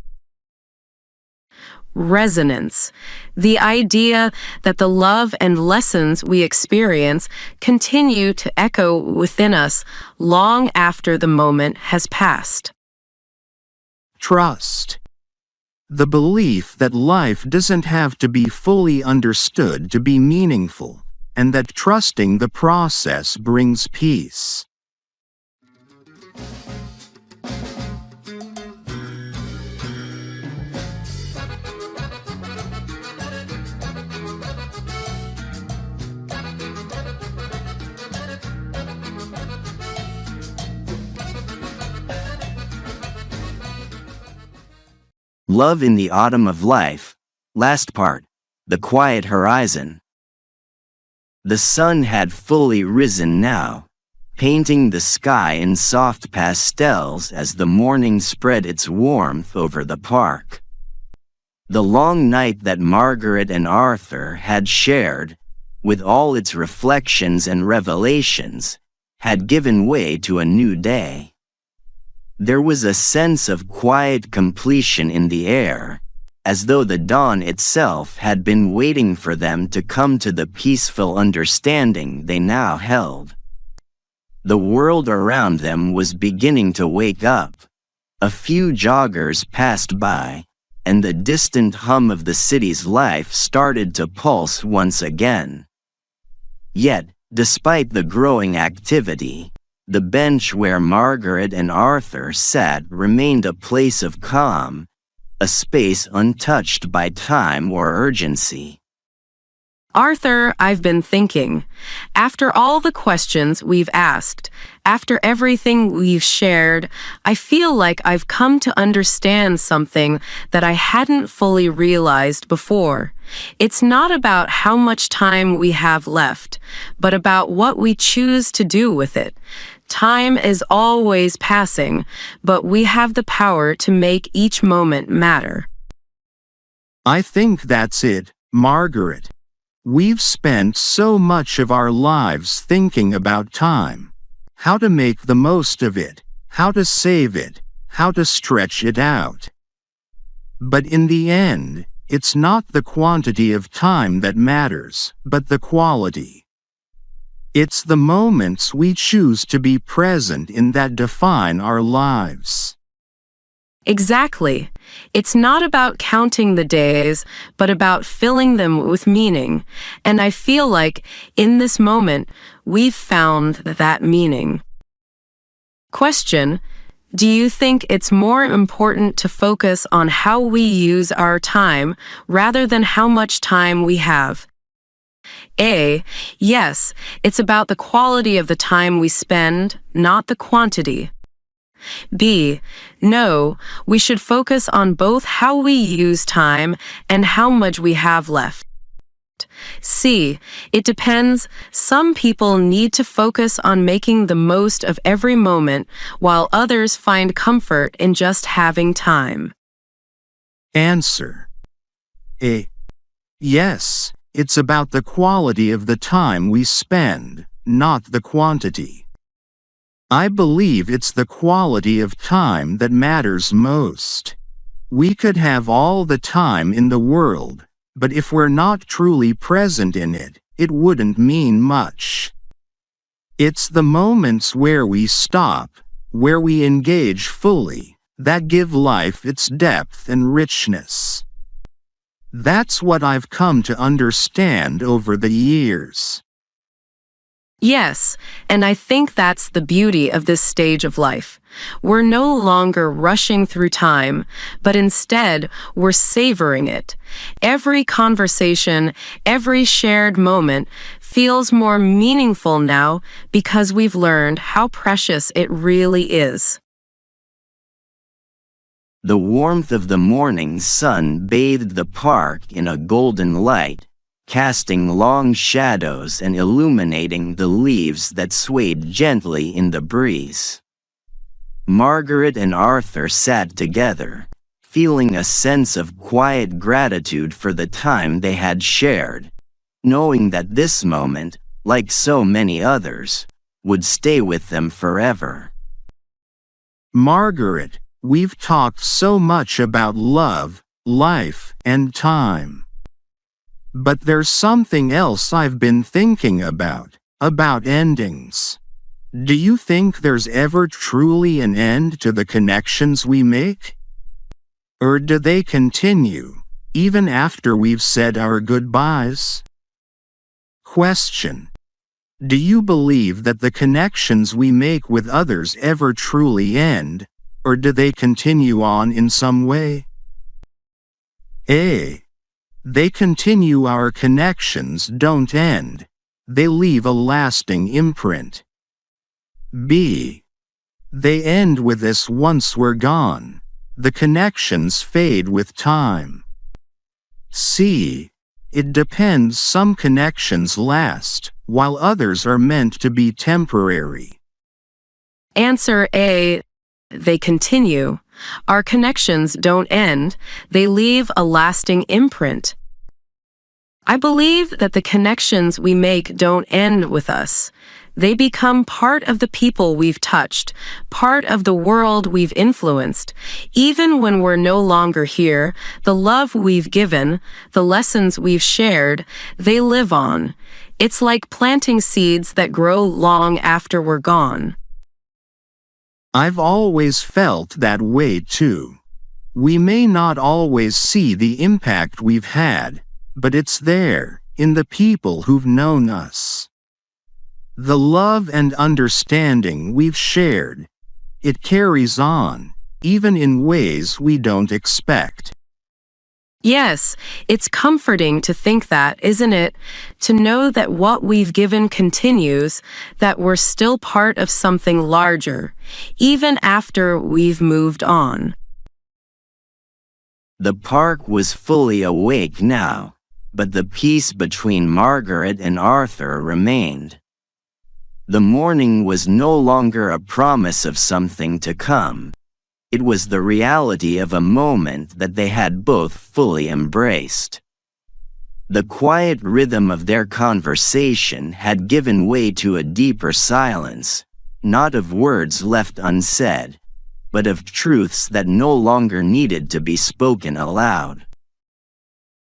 Resonance, the idea that the love and lessons we experience continue to echo within us long after the moment has passed. Trust. The belief that life doesn't have to be fully understood to be meaningful, and that trusting the process brings peace. Love in the Autumn of Life. Last part. The Quiet Horizon. The sun had fully risen now, painting the sky in soft pastels as the morning spread its warmth over the park. The long night that Margaret and Arthur had shared, with all its reflections and revelations, had given way to a new day. There was a sense of quiet completion in the air, as though the dawn itself had been waiting for them to come to the peaceful understanding they now held. The world around them was beginning to wake up. A few joggers passed by, and the distant hum of the city's life started to pulse once again. Yet, despite the growing activity, The bench where Margaret and Arthur sat remained a place of calm, a space untouched by time or urgency. Arthur, I've been thinking. After all the questions we've asked, after everything we've shared, I feel like I've come to understand something that I hadn't fully realized before. It's not about how much time we have left, but about what we choose to do with it. Time is always passing, but we have the power to make each moment matter. I think that's it, Margaret. We've spent so much of our lives thinking about time, how to make the most of it, how to save it, how to stretch it out. But in the end, it's not the quantity of time that matters, but the quality. It's the moments we choose to be present in that define our lives. Exactly. It's not about counting the days, but about filling them with meaning. And I feel like, in this moment, we've found that meaning. Question: do you think it's more important to focus on how we use our time rather than how much time we have? A. Yes, it's about the quality of the time we spend, not the quantity. B. No, we should focus on both how we use time and how much we have left. C. It depends. Some people need to focus on making the most of every moment, while others find comfort in just having time. Answer: A. Yes, it's about the quality of the time we spend, not the quantity. I believe it's the quality of time that matters most. We could have all the time in the world, but if we're not truly present in it, it wouldn't mean much. It's the moments where we stop, where we engage fully, that give life its depth and richness. That's what I've come to understand over the years. Yes, and I think that's the beauty of this stage of life. We're no longer rushing through time, but instead we're savoring it. Every conversation, every shared moment feels more meaningful now because we've learned how precious it really is. The warmth of the morning sun bathed the park in a golden light, casting long shadows and illuminating the leaves that swayed gently in the breeze. Margaret and Arthur sat together, feeling a sense of quiet gratitude for the time they had shared, knowing that this moment, like so many others, would stay with them forever. Margaret, we've talked so much about love, life, and time. But there's something else I've been thinking about endings. Do you think there's ever truly an end to the connections we make? Or do they continue, even after we've said our goodbyes? Question: do you believe that the connections we make with others ever truly end, or do they continue on in some way? A. They continue. Our connections don't end. They leave a lasting imprint. B. They end with us once we're gone. The connections fade with time. C. It depends. Some connections last, while others are meant to be temporary. Answer A. They continue. Our connections don't end, they leave a lasting imprint. I believe that the connections we make don't end with us. They become part of the people we've touched, part of the world we've influenced. Even when we're no longer here, the love we've given, the lessons we've shared, they live on. It's like planting seeds that grow long after we're gone. I've always felt that way too. We may not always see the impact we've had, but it's there, in the people who've known us. The love and understanding we've shared, it carries on, even in ways we don't expect. Yes, it's comforting to think that, isn't it? To know that what we've given continues, that we're still part of something larger, even after we've moved on. The park was fully awake now, but the peace between Margaret and Arthur remained. The morning was no longer a promise of something to come. It was the reality of a moment that they had both fully embraced. The quiet rhythm of their conversation had given way to a deeper silence, not of words left unsaid, but of truths that no longer needed to be spoken aloud.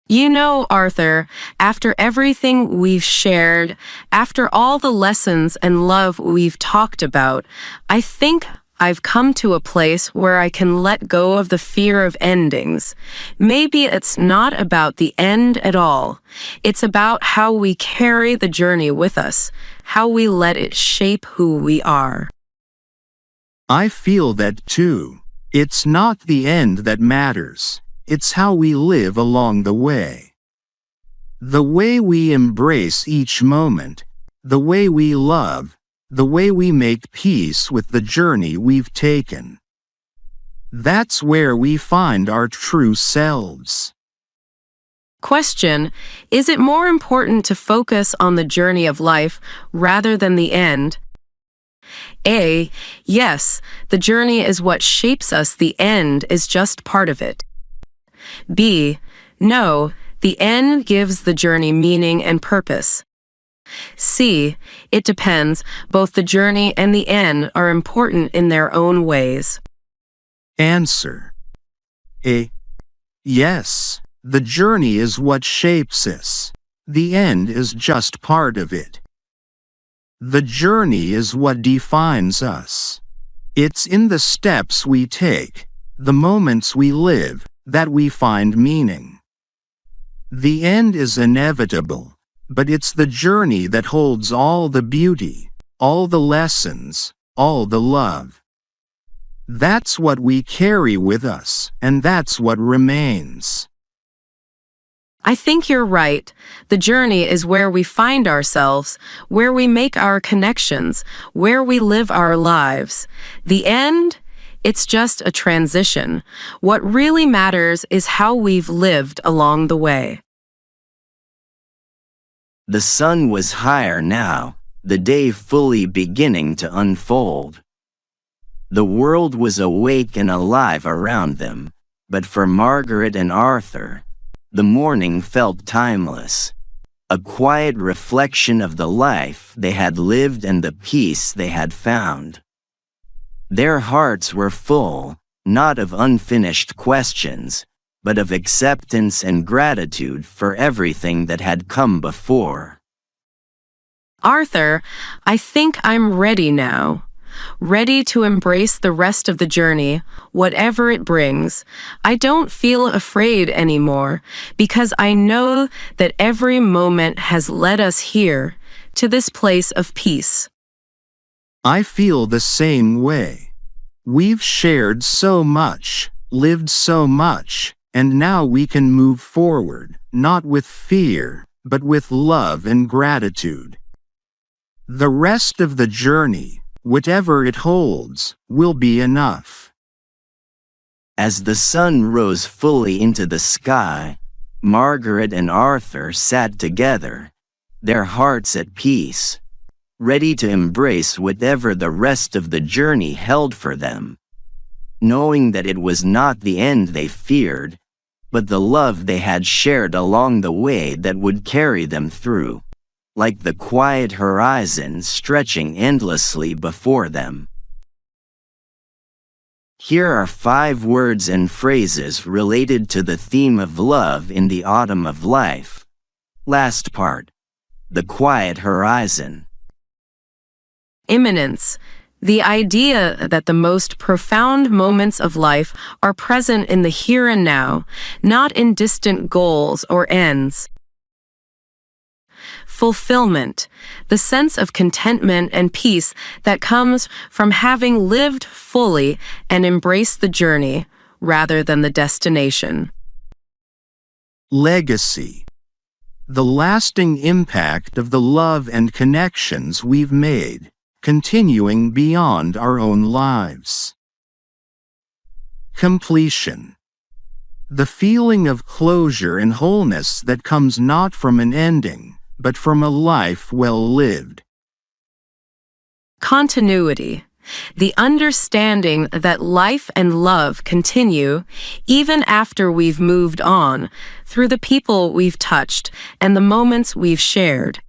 You know, Arthur, after everything we've shared, after all the lessons and love we've talked about, I think I've come to a place where I can let go of the fear of endings. Maybe it's not about the end at all. It's about how we carry the journey with us, how we let it shape who we are. I feel that too. It's not the end that matters. It's how we live along the way. The way we embrace each moment, the way we love, the way we make peace with the journey we've taken. That's where we find our true selves. Question: is it more important to focus on the journey of life rather than the end? A. Yes, the journey is what shapes us, the end is just part of it. B. No, the end gives the journey meaning and purpose. C. It depends, both the journey and the end are important in their own ways. Answer: A. Yes, the journey is what shapes us. The end is just part of it. The journey is what defines us. It's in the steps we take, the moments we live, that we find meaning. The end is inevitable, but it's the journey that holds all the beauty, all the lessons, all the love. That's what we carry with us, and that's what remains. I think you're right. The journey is where we find ourselves, where we make our connections, where we live our lives. The end? It's just a transition. What really matters is how we've lived along the way. The sun was higher now, the day fully beginning to unfold. The world was awake and alive around them, but for Margaret and Arthur, the morning felt timeless, a quiet reflection of the life they had lived and the peace they had found. Their hearts were full, not of unfinished questions, but of acceptance and gratitude for everything that had come before. Arthur, I think I'm ready now. Ready to embrace the rest of the journey, whatever it brings. I don't feel afraid anymore, because I know that every moment has led us here, to this place of peace. I feel the same way. We've shared so much, lived so much, and now we can move forward, not with fear, but with love and gratitude. The rest of the journey, whatever it holds, will be enough. As the sun rose fully into the sky, Margaret and Arthur sat together, their hearts at peace, ready to embrace whatever the rest of the journey held for them, knowing that it was not the end they feared, but the love they had shared along the way that would carry them through, like the quiet horizon stretching endlessly before them. Here are 5 words and phrases related to the theme of love in the autumn of life. Last part. The quiet horizon. Imminence. The idea that the most profound moments of life are present in the here and now, not in distant goals or ends. fulfillment, the sense of contentment and peace that comes from having lived fully and embraced the journey rather than the destination. Legacy. The lasting impact of the love and connections we've made, continuing beyond our own lives. Completion. The feeling of closure and wholeness that comes not from an ending, but from a life well lived. Continuity. The understanding that life and love continue even after we've moved on, through the people we've touched and the moments we've shared.